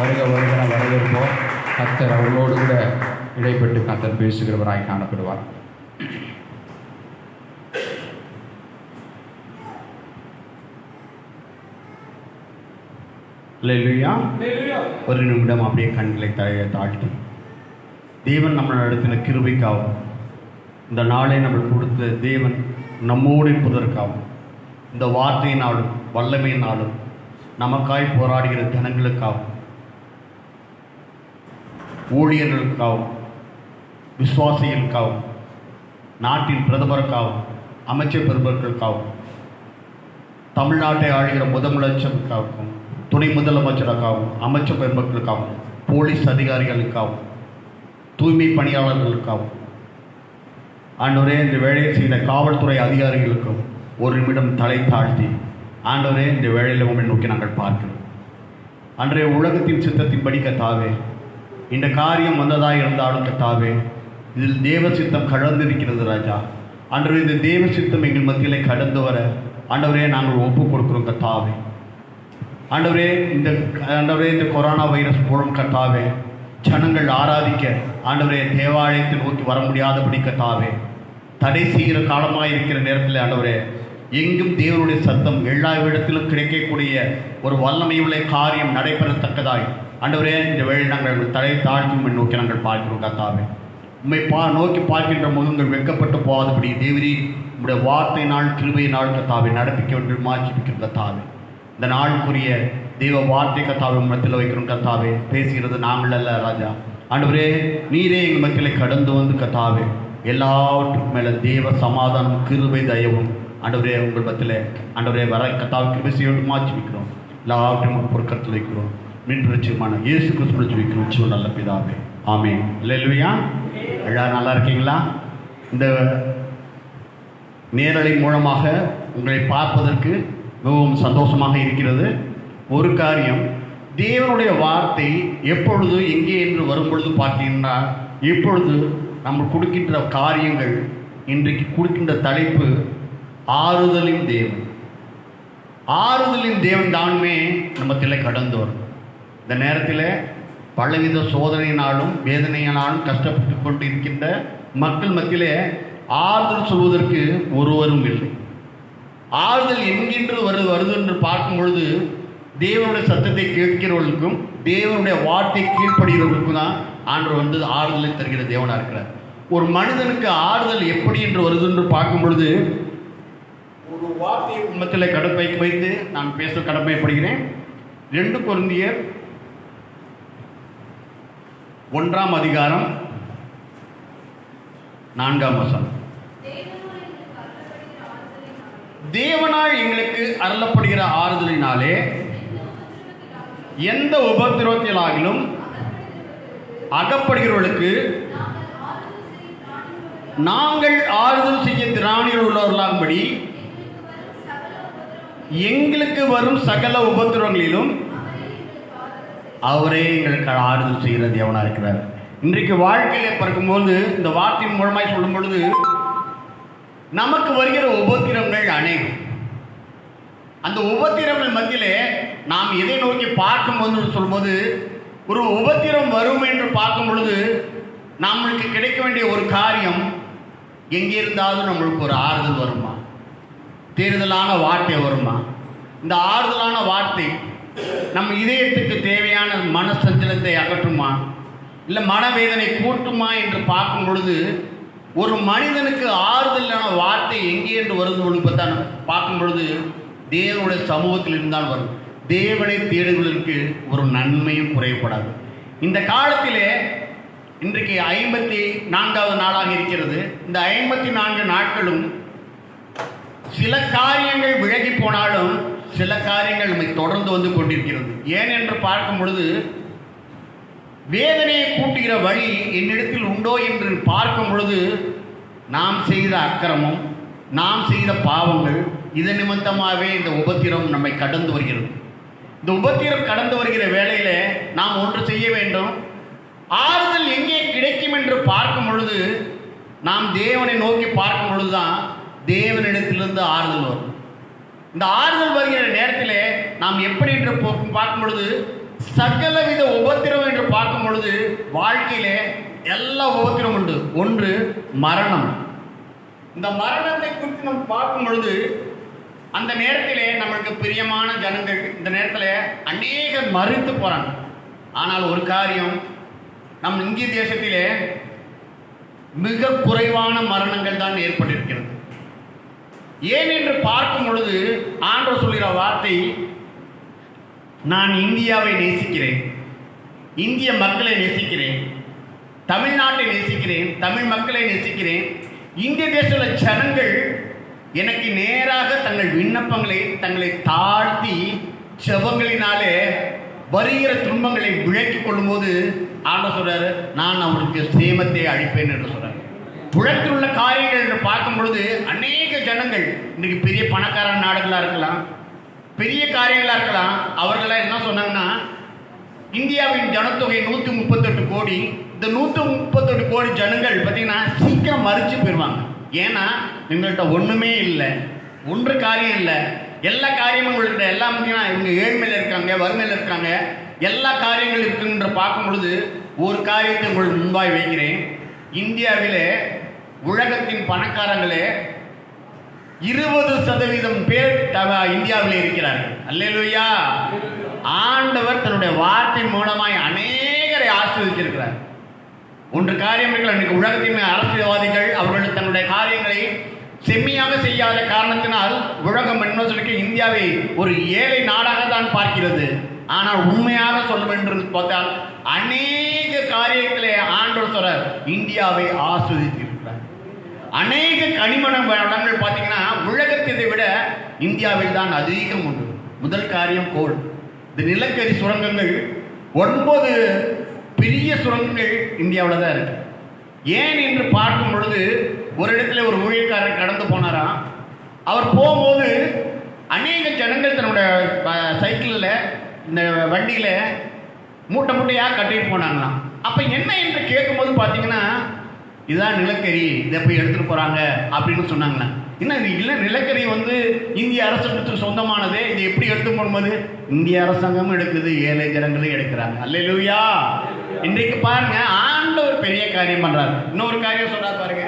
வருக வருகன வரவேற்போம். கர்த்தர் அவர்களோடு கூட இடைப்பட்டு கர்த்தர் பேசுகிறவராய் காணப்படுவார். அல்லேலூயா. ஒரு நிமிடம் அப்படியே கண்களை தாழ்த்தி தேவன் நம்மளிடத்துல கிருபைக்காகும், இந்த நாளை நம்மளுக்கு கொடுத்த தேவன் நம்மோடு இருப்பதற்காகவும், இந்த வார்த்தையினாலும் வல்லமையினாலும் நமக்காய் போராடுகிற ஜனங்களுக்காகவும், ஊழியர்களுக்காகவும், விசுவாசிகளுக்காகவும், நாட்டின் பிரதமருக்காகவும், அமைச்சர் பெருமக்களுக்காகவும், தமிழ்நாட்டை ஆளுகிற முதலமைச்சருக்காகவும், துணை முதலமைச்சருக்காகவும், அமைச்சர் பெருமக்களுக்காகவும், போலீஸ் அதிகாரிகளுக்காகவும், தூய்மை பணியாளர்களுக்காகவும், ஆண்டவரே இந்த வேலையை செய்த காவல்துறை அதிகாரிகளுக்கும் ஒரு நிமிடம் தலை தாழ்த்தி ஆண்டவரே இந்த வேலையில் உண்மை நோக்கி நாங்கள் பார்க்கிறோம். அன்றைய உலகத்தின் சித்தத்தின்படி கர்த்தாவே, இந்த காரியம் வந்ததாக இருந்தாலும் கர்த்தாவே, இதில் தேவ சித்தம் கலந்திருக்கிறது ராஜா. ஆண்டவரே, இந்த தேவ சித்தம் எங்கள் மத்தியிலே கடந்து வர ஆண்டவரே நாங்கள் ஒப்பு கொடுக்குறோம் கர்த்தாவே. ஆண்டவரே, இந்த கொரோனா வைரஸ் மூலம் கர்த்தாவே ஜனங்கள் ஆராதிக்க ஆண்டவரே தேவாலயத்தை நோக்கி வர முடியாதபடி கர்த்தாவே தடை செய்கிற காலமாக இருக்கிற நேரத்தில் ஆண்டவரே எங்கும் தேவனுடைய சத்தம் எல்லா இடத்திலும் கிடைக்கக்கூடிய ஒரு வல்லமையுள்ள காரியம் நடைபெறத்தக்கதாய் ஆண்டவரே இந்த வேளை நாங்கள் தடை தாழ்த்தி நோக்கி நாங்கள் பார்க்கிறோம் கர்த்தாவே. உண்மை நோக்கி பார்க்கின்ற முகங்கள் வெட்கப்பட்டு போகாதபடி தேவரீ உங்களுடைய வார்த்தையினால் கிருபையினால் கர்த்தாவை நடப்பிக்க வேண்டும் மாற்றிப்பிக்கிற கர்த்தாவே. இந்த நாளுக்குரிய தெய்வ வார்த்தை கர்த்தாவை மத்தியில் வைக்கிறோம் கர்த்தாவே. பேசுகிறது நாங்கள் அல்ல ராஜா. ஆண்டவரே, நீரே எங்கள் மத்தியில் கடந்து வந்து கர்த்தாவே எல்லாவற்றுக்கும் மேலே தேவ சமாதானம் கிருபை தயவும் ஆண்டவரே உங்கள் மத்தியில் ஆண்டவரே வர கர்த்தாவை கிருபை செய்ய மாற்றி வைக்கிறோம். எல்லாவற்றையும் பொருட்கத்தில் வைக்கிறோம். மீன் பிரச்சயமான இயேசு கிறிஸ்து வைக்கிறோம் சிவ நல்ல பிதாவே. ஆமென். அல்லேலூயா. எல்லாரும் நல்லா இருக்கீங்களா? இந்த நேரலை மூலமாக உங்களை பார்ப்பதற்கு மிகவும் சந்தோஷமாக இருக்கிறது. ஒரு காரியம், தேவனுடைய வார்த்தை எப்பொழுது எங்கே என்று வரும்பொழுது பார்த்தீங்கன்னா, இப்பொழுது நம்ம கொடுக்கின்ற காரியங்கள், இன்றைக்கு கொடுக்கின்ற தலைப்பு ஆறுதலின் தேவன். ஆறுதலின் தேவன் தானுமே நம்மத்தில் கடந்து வரும். இந்த நேரத்தில் பலவித சோதனையினாலும் வேதனையினாலும் கஷ்டப்பட்டு கொண்டு இருக்கின்ற மக்கள் மத்தியிலே ஆறுதல் சொல்வதற்கு ஒருவரும் இல்லை. ஆறுதல் என்கின்ற வருது என்று பார்க்கும் பொழுது தேவனுடைய சத்தத்தை கேட்கிறவர்களுக்கும் தேவனுடைய வார்த்தை கீழ்ப்படுகிறவர்களுக்கும் தான் ஆண்டவர் வந்து ஆறுதலை தருகிற தேவனாக இருக்கிறார். ஒரு மனிதனுக்கு ஆறுதல் எப்படி என்று வருது என்று பார்க்கும் பொழுது ஒரு வார்த்தையை உண்மத்தில் கடமை வைத்து நான் பேச கடமைப்படுகிறேன். 2 கொரிந்தியர் 1ஆம் அதிகாரம் 4ஆம் வசனம். தேவனால் எங்களுக்கு அருளப்படுகிற ஆறுதலினாலே எந்த உபத்திரவத்திலாகிலும் அகப்படுகிறவர்களுக்கு நாங்கள் ஆறுதல் செய்ய திராணிகள் உள்ளவர்களாகும்படி எங்களுக்கு வரும் சகல உபத்திரவங்களிலும் அவரே எங்களுக்கு ஆறுதல் செய்கிற தேவனாக இருக்கிறார். இன்றைக்கு வாழ்க்கையை பார்க்கும்போது இந்த வார்த்தையின் மூலமாய் சொல்லும் பொழுது நமக்கு வருகிற உபத்திரங்கள் அநேகம். அந்த உபத்திரங்கள் மத்தியிலே நாம் எதை நோக்கி பார்க்கும்போது சொல்லும்போது ஒரு உபத்திரம் வரும் என்று பார்க்கும் பொழுது நம்மளுக்கு கிடைக்க வேண்டிய ஒரு காரியம், எங்கே இருந்தாலும் நம்மளுக்கு ஒரு ஆறுதல் வருமா, தேர்தலான வார்த்தை வருமா? இந்த ஆறுதலான வார்த்தை நம்ம இதயத்துக்கு தேவையான மனசஞ்சலத்தை அகற்றுமா, இல்லை மனவேதனை கூட்டுமா என்று பார்க்கும் பொழுது ஒரு மனிதனுக்கு ஆறுதலான வார்த்தை எங்கே என்று வருது பொழுது பார்க்கும் பொழுது தேவனுடைய சமூகத்தில் இருந்தால் வரும். தேவனை தேடுவதற்கு ஒரு நன்மையும் குறையப்படாது. இந்த காலத்திலே இன்றைக்கு 54வது நாளாக இருக்கிறது. இந்த 54 நாட்களும் சில காரியங்கள் விலகி போனாலும் சில காரியங்கள் நம்மை தொடர்ந்து வந்து கொண்டிருக்கிறது. ஏன் என்று பார்க்கும் பொழுது வேதனையை கூட்டுகிற வழி என்னிடத்தில் உண்டோ என்று பார்க்கும் பொழுது நாம் செய்த அக்கிரமம், நாம் செய்த பாவங்கள், இது நிமித்தமாகவே இந்த உபத்திரம் நம்மை கடந்து வருகிறது. இந்த உபத்திரம் கடந்து வருகிற வேளையில நாம் ஒன்று செய்ய வேண்டும். ஆறுதல் எங்கே கிடைக்கும் என்று பார்க்கும் பொழுது நாம் தேவனை நோக்கி பார்க்கும் பொழுதுதான் தேவனிடத்திலிருந்து ஆறுதல் வரும். இந்த ஆறுதல் வருகிற நேரத்தில் நாம் எப்படி என்று பார்க்கும் பொழுது சகலவித உபத்திரம் என்று பார்க்கும் பொழுது வாழ்க்கையிலே எல்லா உபத்திரம் உண்டு. ஒன்று மரணம். இந்த மரணத்தை குறித்து நம்ம பார்க்கும் பொழுது அந்த நேரத்திலே நம்மளுக்கு பிரியமான ஜனங்கள் இந்த நேரத்தில் அநேகர் மறுத்து போறாங்க. ஆனால் ஒரு காரியம், நம் இந்திய தேசத்திலே மிக குறைவான மரணங்கள் தான் ஏற்பட்டிருக்கிறது. ஏன் என்று பார்க்கும் பொழுது ஆண்டவர் சொல்கிற வார்த்தை, நான் இந்தியாவை நேசிக்கிறேன், இந்திய மக்களை நேசிக்கிறேன், தமிழ்நாட்டை நேசிக்கிறேன், தமிழ் மக்களை நேசிக்கிறேன். இந்திய தேச ஜனங்கள் எனக்கு நேராக தங்கள் விண்ணப்பங்களை தங்களை தாழ்த்தி செபங்களினாலே வருகிற துன்பங்களை விளக்கிக் கொள்ளும் போது ஆண்டவர் சொல்றாரு, நான் அவருக்கு சேமத்தை அளிப்பேன் என்று சொல்றாரு. புலத்தில் உள்ள காரியங்கள் என்று பார்க்கும் பொழுது அநேக ஜனங்கள் இன்னைக்கு பெரிய பணக்கார நாடுகளாக இருக்கலாம், பெரிய காரியங்களாக இருக்கலாம். அவர்களாம் என்ன சொன்னாங்கன்னா, இந்தியாவின் ஜனத்தொகை 138 கோடி, இந்த 131 கோடி ஜனங்கள் பார்த்தீங்கன்னா சீக்கிரம் மறிச்சு போயிடுவாங்க. ஏன்னா எங்கள்கிட்ட ஒன்றுமே இல்லை, ஒன்று காரியம் இல்லை. எல்லா காரியமும் உங்கள்கிட்ட எல்லாம் முக்கியம். இவங்க ஏழ்மையில் இருக்காங்க, வறுமையில் இருக்காங்க, எல்லா காரியங்கள் இருக்குன்ற பார்க்கும் பொழுது ஒரு காரியத்தை உங்கள் முன்பாய் வைக்கிறேன். இந்தியாவிலே உலகத்தின் பணக்காரங்களே 20% பேர் இந்தியாவில் இருக்கிறார்கள். அல்லேலூயா. ஆண்டவர் தன்னுடைய வார்த்தை மூலமாய் அநேகரை ஆசீர்வதித்திருக்கிறார். ஒன்று காரியம் இருக்கிற உலகத்தின் அரசியல்வாதிகள் அவர்கள் தன்னுடைய காரியங்களை செம்மையாக செய்யாத காரணத்தினால் உலகம் என்ன சொல்லி இந்தியாவை ஒரு ஏழை நாடாக தான் பார்க்கிறது. ஆனால் உண்மையாக சொல்ல வேண்டும் பார்த்தால் அநேக காரியத்திலே ஆண்டவர் சொல்றார் இந்தியாவை ஆஸ்வதித்திருக்கிறார். அநேக கனிமண வளங்கள் பார்த்தீங்கன்னா உலகத்தை விட இந்தியாவில் தான் அதிகம் உண்டு. முதல் காரியம் கோல். இந்த நிலக்கரி சுரங்கங்கள் 9 பெரிய சுரங்கங்கள் இந்தியாவில் தான் இருக்கு. ஏன் என்று பார்க்கும் பொழுது ஒரு இடத்துல ஒரு ஊழியக்காரர் கடந்து போனாராம். அவர் போகும்போது அநேக ஜனங்கள் தன்னுடைய சைக்கிளில் இந்த வண்டியில் மூட்டை மூட்டையாக கட்டிட்டு போனாங்களாம். அப்போ என்ன என்று கேட்கும்போது பார்த்தீங்கன்னா இதுதான் நிலக்கரி, இதை போய் எடுத்துகிட்டு போகிறாங்க அப்படின்னு சொன்னாங்களாம். என்ன இது இல்லை, நிலக்கரி இந்திய அரசாங்கத்துக்கு சொந்தமானது, இதை எப்படி எடுத்து போகும்போது இந்திய அரசாங்கமும் எடுக்குது, ஏழை ஜனங்களும் எடுக்கிறாங்க. அல்லேலூயா. இன்றைக்கு பாருங்க ஆண்டவர் பெரிய காரியம் பண்றாரு. இன்னொரு காரியம் சொல்றாரு பாருங்க.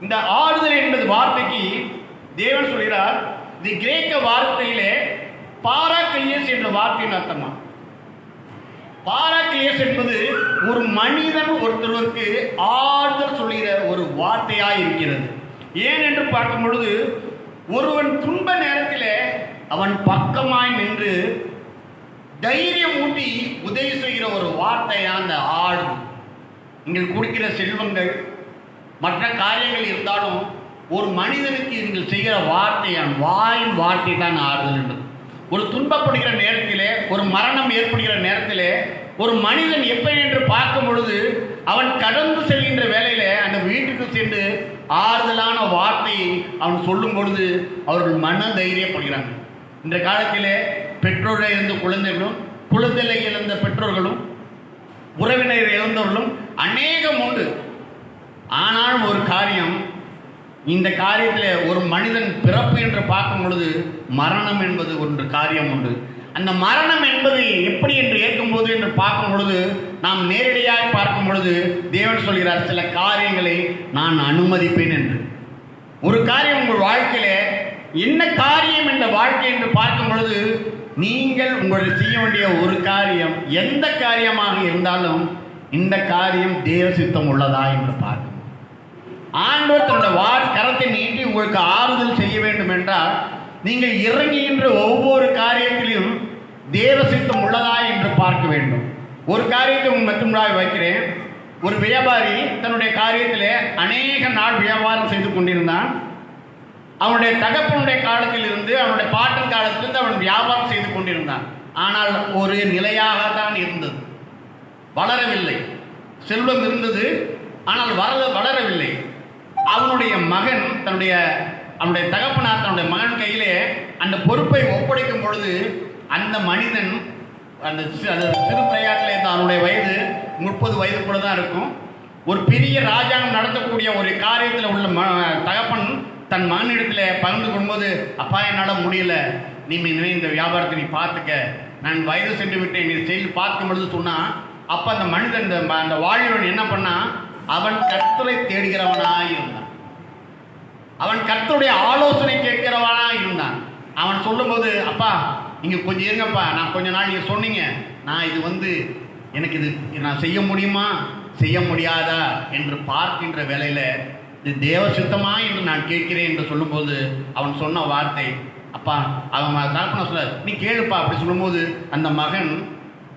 இந்த ஆறுதல் என்பது வார்த்தைக்கு தேவன் சொல்கிறார், இந்த கிரேக்க வார்த்தையிலே பாராக்லியஸ் என்ற வார்த்தையின் அர்த்தமா. பாராக்லியஸ் என்பது ஒரு மனிதன் ஒருத்தருக்கு ஆறுதல் சொல்லுகிற ஒரு வார்த்தையாய் இருக்கிறது. ஏன் என்று பார்க்கும் பொழுது ஒருவன் துன்ப நேரத்தில் அவன் பக்கமாய் நின்று தைரியம் ஊட்டி உதவி செய்கிற ஒரு வார்த்தையான அந்த ஆடு. நீங்கள் கொடுக்கிற செல்வங்கள் மற்ற காரியங்கள் இருந்தாலும் ஒரு மனிதனுக்கு நீங்கள் செய்கிற வார்த்தையான் வாயின் வார்த்தை தான் ஆறுதல் என்பது. ஒரு துன்பப்படுகிற நேரத்திலே, ஒரு மரணம் ஏற்படுகிற நேரத்திலே ஒரு மனிதன் எப்படி என்று பார்க்கும் பொழுது அவன் கடந்து செல்கின்ற வேலையில அந்த வீட்டுக்கு சென்று ஆறுதலான வார்த்தையை அவன் சொல்லும் பொழுது அவர்கள் மன தைரியப்படுகிறாங்க. இந்த காலத்திலே பெற்றோரை இழந்த குழந்தைகளும், குழந்தைகளை இழந்த பெற்றோர்களும், உறவினரை இழந்தவர்களும் அநேகம் உண்டு. ஆனால் ஒரு காரியம், இந்த காரியத்தில் ஒரு மனிதன் பிறப்பு என்று பார்க்கும் பொழுது மரணம் என்பது ஒன்று காரியம் உண்டு. அந்த மரணம் என்பது எப்படி என்று ஏற்கும்போது என்று பார்க்கும் பொழுது நாம் நேரடியாக பார்க்கும் பொழுது தேவன் சொல்கிறார் சில காரியங்களை நான் அனுமதிப்பேன் என்று. ஒரு காரியம் உங்கள் வாழ்க்கையில என்ன காரியம் என்ற வாழ்க்கை என்று பார்க்கும் பொழுது நீங்கள் உங்களுக்கு செய்ய வேண்டிய ஒரு காரியம், எந்த காரியமாக இருந்தாலும் இந்த காரியம் தேவ சித்தம் உள்ளதா என்று பார்க்கணும். ஆண்டவர் தன்னுடைய கரத்தை நீட்டி உங்களுக்கு ஆறுதல் செய்ய வேண்டும் என்றால் நீங்கள் இறங்குகின்ற ஒவ்வொரு காரியத்திலும் தேவ சித்தம் உள்ளதா என்று பார்க்க வேண்டும். ஒரு காரியத்தை மற்றொன்றாக வைக்கிறேன். ஒரு வியாபாரி தன்னுடைய காரியத்திலே அநேக நாள் வியாபாரம் செய்து கொண்டிருந்தான். அவனுடைய தகப்பனுடைய காலத்தில் இருந்து, அவனுடைய பாட்டன் காலத்திலிருந்து அவன் வியாபாரம் செய்து கொண்டிருந்தான். ஆனால் ஒரு நிலையாக தான் இருந்தது, வளரவில்லை. செல்வம் இருந்தது, ஆனால் வளரவில்லை. அவனுடைய மகன் அவனுடைய தகப்பனார் தன்னுடைய மகன் கையிலே அந்த பொறுப்பை ஒப்படைக்கும் பொழுது அந்த மனிதன் அந்த சிறு பிரயாட்டிலே அவனுடைய வயது 30 வயது கூட தான் இருக்கும். ஒரு பெரிய ராஜாங்கம் நடத்தக்கூடிய ஒரு காரியத்தில் உள்ள தகப்பன் தன் மகனிடத்தில் பகிர்ந்து கொள்ளும்போது, அப்பா என்னால் முடியல, நீ இந்த வியாபாரத்தை நீ பார்த்துக்க, நான் வயது சென்று விட்டேன், நீ செய்து பார்க்கும் பொழுது சொன்னான். அப்போ அந்த மனிதன் அந்த வாலிபன் என்ன பண்ணான், அவன் கர்த்தரை தேடுகிறவனாக இருந்தான். அவன் கர்த்தருடைய ஆலோசனை கேட்கிறவனாக இருந்தான். அவன் சொல்லும்போது, அப்பா நீங்கள் கொஞ்சம் இருங்கப்பா, நான் கொஞ்ச நாள் நீங்கள் சொன்னீங்க, நான் இது எனக்கு இது நான் செய்ய முடியுமா செய்ய முடியாதா என்று பார்க்கின்ற வேலையில் இது தேவ சித்தமா என்று நான் கேட்கிறேன் என்று சொல்லும்போது அவன் சொன்ன வார்த்தை, அப்பா அவன் தகப்பன சொல்ல நீ கேளுப்பா அப்படி சொல்லும்போது அந்த மகன்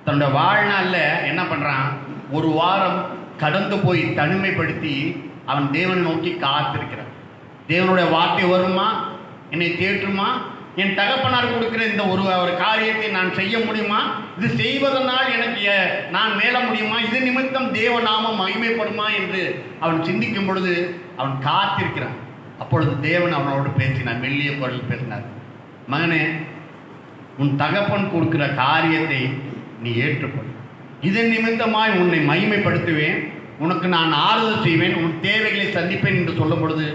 தன்னோட வாழ்நாளில் என்ன பண்ணுறான், ஒரு வாரம் கடந்து போய் தனிமைப்படுத்தி அவன் தேவனை நோக்கி காத்திருக்கிறான். தேவனுடைய வார்த்தை வருமா, என்னை தேற்றுமா, என் தகப்பனார் கொடுக்கிற இந்த ஒரு காரியத்தை நான் செய்ய முடியுமா, இது செய்வதனால் எனக்கு நான் மேல முடியுமா, இது நிமித்தம் தேவ நாமம் மகிமைப்படுமா என்று அவன் சிந்திக்கும் பொழுது அவன் காத்திருக்கிறான். அப்பொழுது தேவன் அவனோடு பேசினார், மெல்லிய குரலில் பேசினார், மகனே உன் தகப்பன் கொடுக்கிற காரியத்தை நீ ஏற்றுக்கொள், இதன் நிமித்தமாய் உன்னை மகிமைப்படுத்துவேன், உனக்கு நான் ஆறுதல் செய்வேன், உன் தேவைகளை சந்திப்பேன் என்று சொல்லும் பொழுது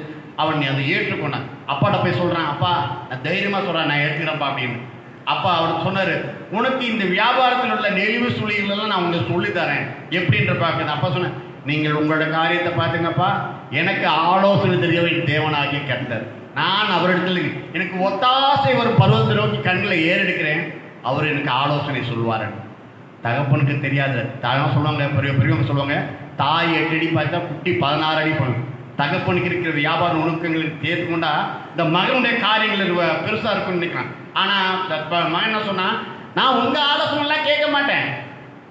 அவன் அதை ஏற்றுக்கொண்டான். அப்பாட்ட போய் சொல்கிறான், அப்பா நான் தைரியமாக சொல்கிறேன், நான் ஏற்றுக்கிறேன்ப்பா அப்படின்னு. அப்பா அவர் சொன்னார், உனக்கு இந்த வியாபாரத்தில் உள்ள நெளிவு சுழிகளெல்லாம் நான் உங்களுக்கு சொல்லித்தரேன் எப்படின்ற பார்க்குறேன். அப்பா சொன்னேன், நீங்கள் உங்களோட காரியத்தை பார்த்துங்கப்பா, எனக்கு ஆலோசனை தெரியவன் தேவனாகிய கர்த்தர். நான் அவரிடத்தில் எனக்கு ஒத்தாசை ஒரு பருவத்தை நோக்கி கண்களை ஏறெடுக்கிறேன், அவர் எனக்கு ஆலோசனை சொல்வார். தகப்பனுக்கு தெரியாது. தகவல் சொல்லுவாங்க, பெரியவங்க சொல்லுவாங்க, தாய் 8 அடி பார்த்தா குட்டி 16 அடி பண்ணும். தகப்பனுக்கு இருக்கிற வியாபார நுணுக்கங்களுக்கு ஏற்றுக்கொண்டா இந்த மகனுடைய காரியங்கள் பெருசாக இருக்குன்னு நினைக்கிறான். ஆனால் மகன் என்ன சொன்னால், நான் உங்கள் ஆலோசனைலாம் கேட்க மாட்டேன்,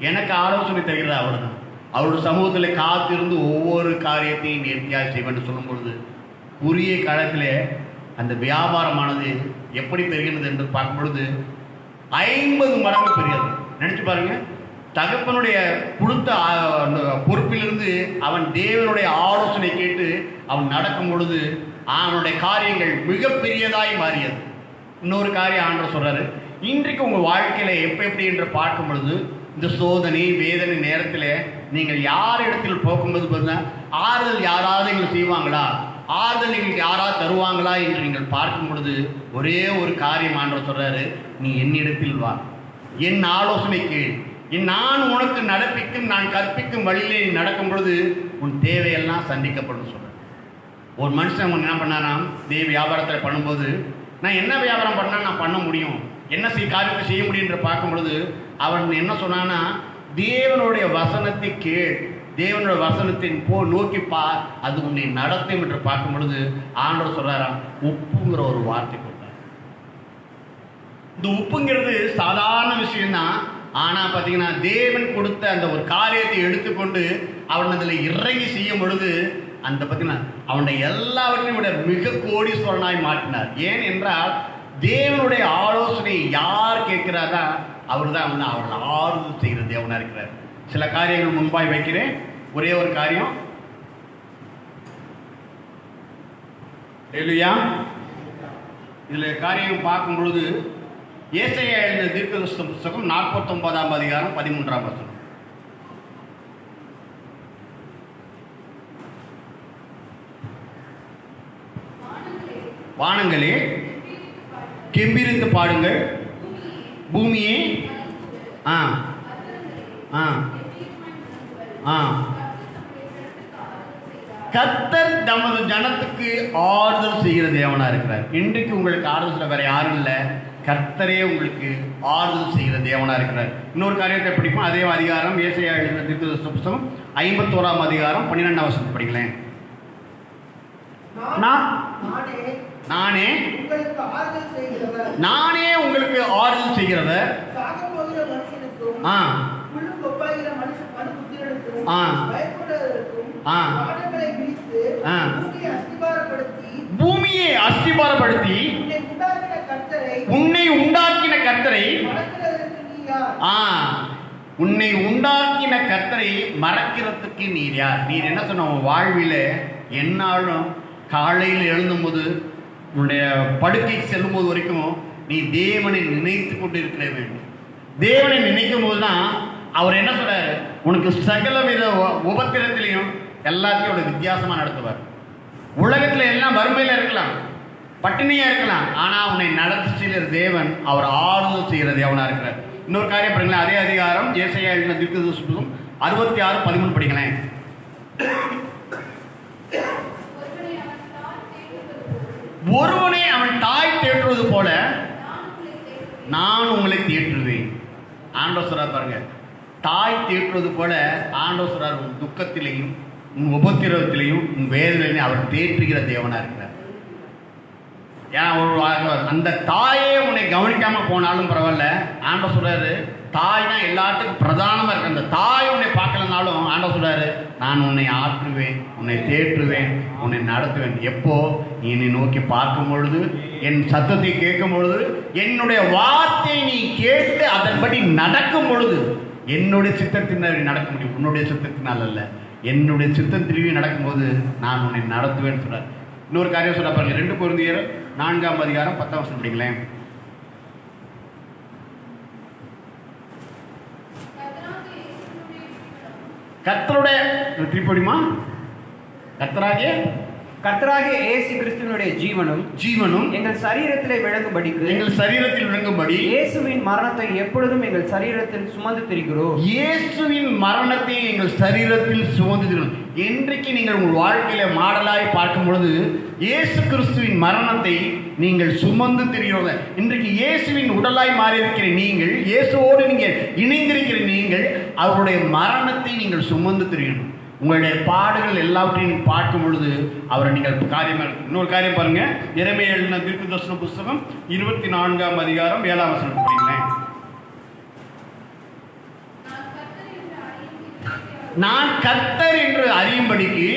எனக்கு ஆலோசனை தெரிகிறது அவர் தான். அவருடைய சமூகத்தில் காத்திருந்து ஒவ்வொரு காரியத்தையும் நேர்த்தியாக செய்வேன் சொல்லும் பொழுது உரிய காலத்தில் அந்த வியாபாரமானது எப்படி பெறுகிறது என்று பார்க்கும் பொழுது 50 மடங்கு பெரியது. நினச்சி பாருங்க, தகப்பனுடைய கொடுத்த பொறுப்பிலிருந்து அவன் தேவனுடைய ஆலோசனை கேட்டு அவன் நடக்கும் பொழுது அவனுடைய காரியங்கள் மிகப்பெரியதாய் மாறியது. இன்னொரு காரியம் ஆண்டவர் சொல்றாரு, இன்றைக்கு உங்கள் வாழ்க்கையில எப்படி என்று பார்க்கும் பொழுது இந்த சோதனை வேதனை நேரத்தில் நீங்கள் யார் இடத்தில் போகும்போது பார்த்தா ஆறுதல் யாராவது எங்களுக்கு செய்வாங்களா, ஆறுதல் எங்களுக்கு யாராவது தருவாங்களா என்று நீங்கள் பார்க்கும் பொழுது ஒரே ஒரு காரியம் ஆண்டவர் சொல்றாரு, நீ என்னிடத்தில் வா, என் ஆலோசனை கேள், நான் உனக்கு நடப்பிக்கும் நான் கற்பிக்கும் வழியிலே நீ நடக்கும் பொழுது உன் தேவையெல்லாம் சந்திக்கப்படும் சொல்ற. ஒரு மனுஷன் என்ன பண்ணாராம், வியாபாரத்தில் பண்ணும்போது நான் என்ன வியாபாரம் பண்ணால் நான் பண்ண முடியும், என்ன காரியத்தை செய்ய முடியுன்ற பார்க்கும் பொழுது அவன் என்ன சொன்னான்னா, தேவனுடைய வசனத்தை கேள், தேவனுடைய வசனத்தின் நோக்கி பார், அது உன்னை நடத்தும் என்று பார்க்கும் பொழுது ஆண்டவர் சொல்றாராம், உப்புங்கிற ஒரு வார்த்தை கொடுத்தார். இந்த உப்புங்கிறது சாதாரண விஷயம்தான். ஆனால் பார்த்தீங்கன்னா தேவன் கொடுத்த அந்த ஒரு காரியத்தை எடுத்துக்கொண்டு அவன் அதில் இறங்கி செய்யும் பொழுது அந்த பார்த்தீங்கன்னா அவனுடைய எல்லாவற்றையும் விட மிக கோடீஸ்வரனாய் மாற்றினார். ஏன் என்றால் தேவனுடைய ஆலோசனை யார் கேட்கிறாரா அவர் தான் வந்து அவர்களை ஆறுதல் செய்கிற தேவனாக இருக்கிறார். சில காரியங்கள் முன்பாய் வைக்கிறேன். ஒரே ஒரு காரியம், இல்லையா, இதில் காரியம் பார்க்கும் பொழுது ஏசாயா எழுதின தீர்க்கதரிசன புத்தகம் 49ஆம் அதிகாரம் 13ஆம் வசனம். வானங்களே கெம்பீரித்து பாடுங்கள், பூமியே கர்த்தர் தமது ஜனத்துக்கு ஆறுதல் செய்கிற தேவனா இருக்கிறார். இன்றைக்கு உங்களுக்கு ஆறுதல் வேற யாரும் இல்லை, கர்த்தரே உங்களுக்கு ஆறுதல் செய்கிற தேவனா இருக்கிறார். இன்னொரு காரியத்தை படிப்போம், அதே அதிகாரம் ஏசாயா எழுதின தீர்க்கதரிசன புத்தகம் 51ஆம் அதிகாரம் 12ஆம் வசனம் படிக்கலாம். நானே உங்களுக்கு ஆறுதல் செய்கிறவர், பூமியை அஸ்திபாரப்படுத்தி உன்னை உண்டாக்கின கர்த்தரை உன்னை உண்டாக்கின கர்த்தரை மறக்கிறதுக்கு நீர் யார்? நீர் என்ன சொன்ன, வாழ்வில என்னாலும் காலையில் எழுந்தும் போது உன்னுடைய படுக்கை செல்லும் போது வரைக்கும் நீ தேவனை நினைத்து கொண்டு இருக்க வேண்டும். தேவனை நினைக்கும் போதுதான் அவர் என்ன சொல்றாரு, உனக்கு சகல வித உபத்திரத்திலையும் எல்லாத்தையும் ஒரு வித்தியாசமா நடத்துவார். உலகத்துல எல்லாம் வறுமையில இருக்கலாம், பட்டினியா இருக்கலாம், ஆனா உன்னை நடத்தி செய்கிற தேவன் அவர் ஆறுதல் செய்கிற தேவனா இருக்கிறார். இன்னொரு காரியம் படிக்கலாம், அதே அதிகாரம் ஏசாயா எழுதின தீர்க்கதரிசன புத்தகம் 66:13 படிக்கலாம். ஒருவனை அவன் தாய் தேற்றுவது போல நான் உங்களை தேற்றுவேன். ஆண்டவர் சொல்றார் பாருங்க, தாய் தேற்றுவது போல ஆண்டவர் சொல்றார், உன் துக்கத்திலையும் உன் உபத்திரவத்திலையும் உன் வேதனையிலையும் அவர் தேற்றுகிற தேவனா இருக்கிறார். ஏன்னா அந்த தாயே உன்னை கவனிக்காம போனாலும் பரவாயில்ல, ஆண்டவர் சொல்றாரு, தாய் தான் எல்லாத்துக்கும் பிரதானமா இருக்கு. அந்த தாய் உன்னை பார்க்கலனாலும் ஆண்டவர் சொல்றாரு, நான் உன்னை ஆற்றுவேன், உன்னை தேற்றுவேன், உன்னை நடத்துவேன். எப்போ நீ என்னை நோக்கி பார்க்கும் பொழுது, என் சத்தத்தை கேட்கும் பொழுது, என்னுடைய வார்த்தையை நீ கேட்டு அதன்படி நடக்கும் பொழுது, என்னுடைய சித்தத்தினால் நடக்க முடியும், உன்னுடைய சித்தத்தினால் அல்ல. என்னுடைய சித்தத்திலேயே நடக்கும்போது நான் உன்னை நடத்துவேன்னு சொல்றார். இன்னொரு காரியம் சொல்ல பாருங்க, 2 கொரிந்தியர் 4ஆம் அதிகாரம் 10ஆம் வசனம் படிங்களேன். கர்த்தருடைய திருப்படிமா கர்த்தராகிய இயேசு கிறிஸ்துவினுடைய ஜீவனும் எங்கள் சரீரத்திலே விளங்கும்படிக்கு எங்கள் சரீரத்தில் விளங்கும்படி இயேசுவின் மரணத்தை எப்பொழுதும் எங்கள் சரீரத்தில் சுமந்து திரிகிறோம். இயேசுவின் மரணத்தை எங்கள் சரீரத்தில் சுமந்து திரிகிறோம். இன்றைக்கு நீங்கள் உங்கள் வாழ்க்கையில மாடலாய் பார்க்கும் பொழுது இயேசு கிறிஸ்துவின் மரணத்தை நீங்கள் சுமந்து திரிகிறோம். இன்றைக்கு இயேசுவின் உடலாய் மாறி இருக்கிற நீங்கள், இயேசுவோடு நீங்கள் இணைந்திருக்கிற நீங்கள், அவருடைய மரணத்தை நீங்கள் சுமந்து திரிகிறோம். உங்களுடைய பாடுகள் எல்லாவற்றையும் பார்க்கும் பொழுது அவரை நீங்கள் இன்னொரு காரியம் பாருங்க. எரேமியா எழுதின தீர்க்கதரிசன புஸ்தகம் 24ஆம் அதிகாரம் 7ஆம் வசனம் படிங்களேன். நான் கர்த்தர் என்று அறியும்படிக்கு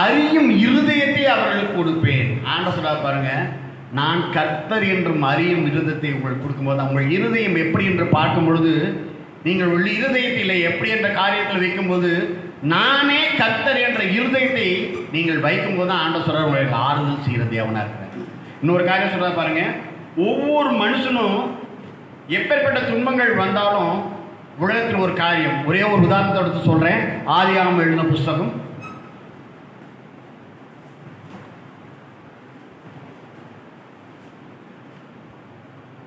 அறியும் இருதயத்தை அவர்களுக்கு கொடுப்பேன். ஆண்டவர் சொல்ல பாருங்க, நான் கர்த்தர் என்றும் அறியும் இருதயத்தை உங்களுக்கு கொடுக்கும்போது உங்கள் இருதயம் எப்படி என்று பார்க்கும் பொழுது, நீங்கள் உள்ள இருதயத்தில் எப்படி என்ற காரியத்தில் வைக்கும்போது, நானே கர்த்தர் என்ற இருதயத்தை நீங்கள் வைக்கும்போது தான் ஆண்டவர் சொல்றார் உங்களுக்கு ஆறுதல் செய்கிற தேவனாக இருக்கிறார். இன்னொரு காரியம் சொல்ற பாருங்க, ஒவ்வொரு மனுஷனும் எப்பேற்பட்ட துன்பங்கள் வந்தாலும் உலகத்தில் ஒரு காரியம், ஒரே ஒரு உதாரணத்தை எடுத்து சொல்றேன். ஆதியாகமம் எழுதின புஸ்தகம்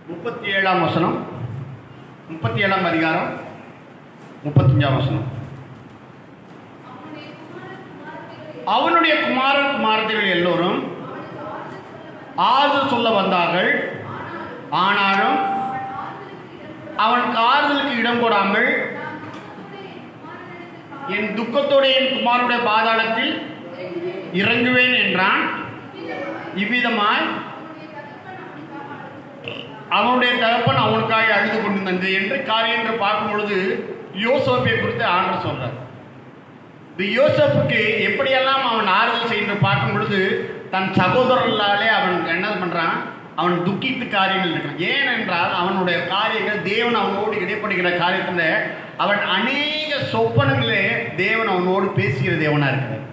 37ஆம் வசனம், 37ஆம் அதிகாரம் 35ஆம் வசனம். அவனுடைய குமாரன் குமாரத்திகள் எல்லோரும் ஆறுதல் சொல்ல வந்தார்கள். ஆனாலும் அவனுக்கு ஆறுதலுக்கு இடம் கொடாமல் என் துக்கத்தோடு என் குமாரனுடைய பாதாளத்தில் இறங்குவேன் என்றான். இவ்விதமாய் அவனுடைய தகப்பன் அவனுக்காக அழுது கொண்டிருந்தது என்று காரியம் என்று பார்க்கும் பொழுது யோசேப்பை குறித்து ஆண்டவர் சொல்றார். இந்த யோசேப்புக்கு எப்படியெல்லாம் அவன் ஆறுதல் செய்து பார்க்கும் பொழுது தன் சகோதரர்களாலே அவன் என்ன பண்றான், அவன் துக்கித்து காரியங்கள் இருக்கான். ஏனென்றால் அவனுடைய காரியங்கள் தேவன் அவனோடு இடைப்படுகிற காரியத்தில் அவன் அநேக சொப்பனங்களே தேவன் அவனோடு பேசுகிற தேவனா இருக்கிறார்.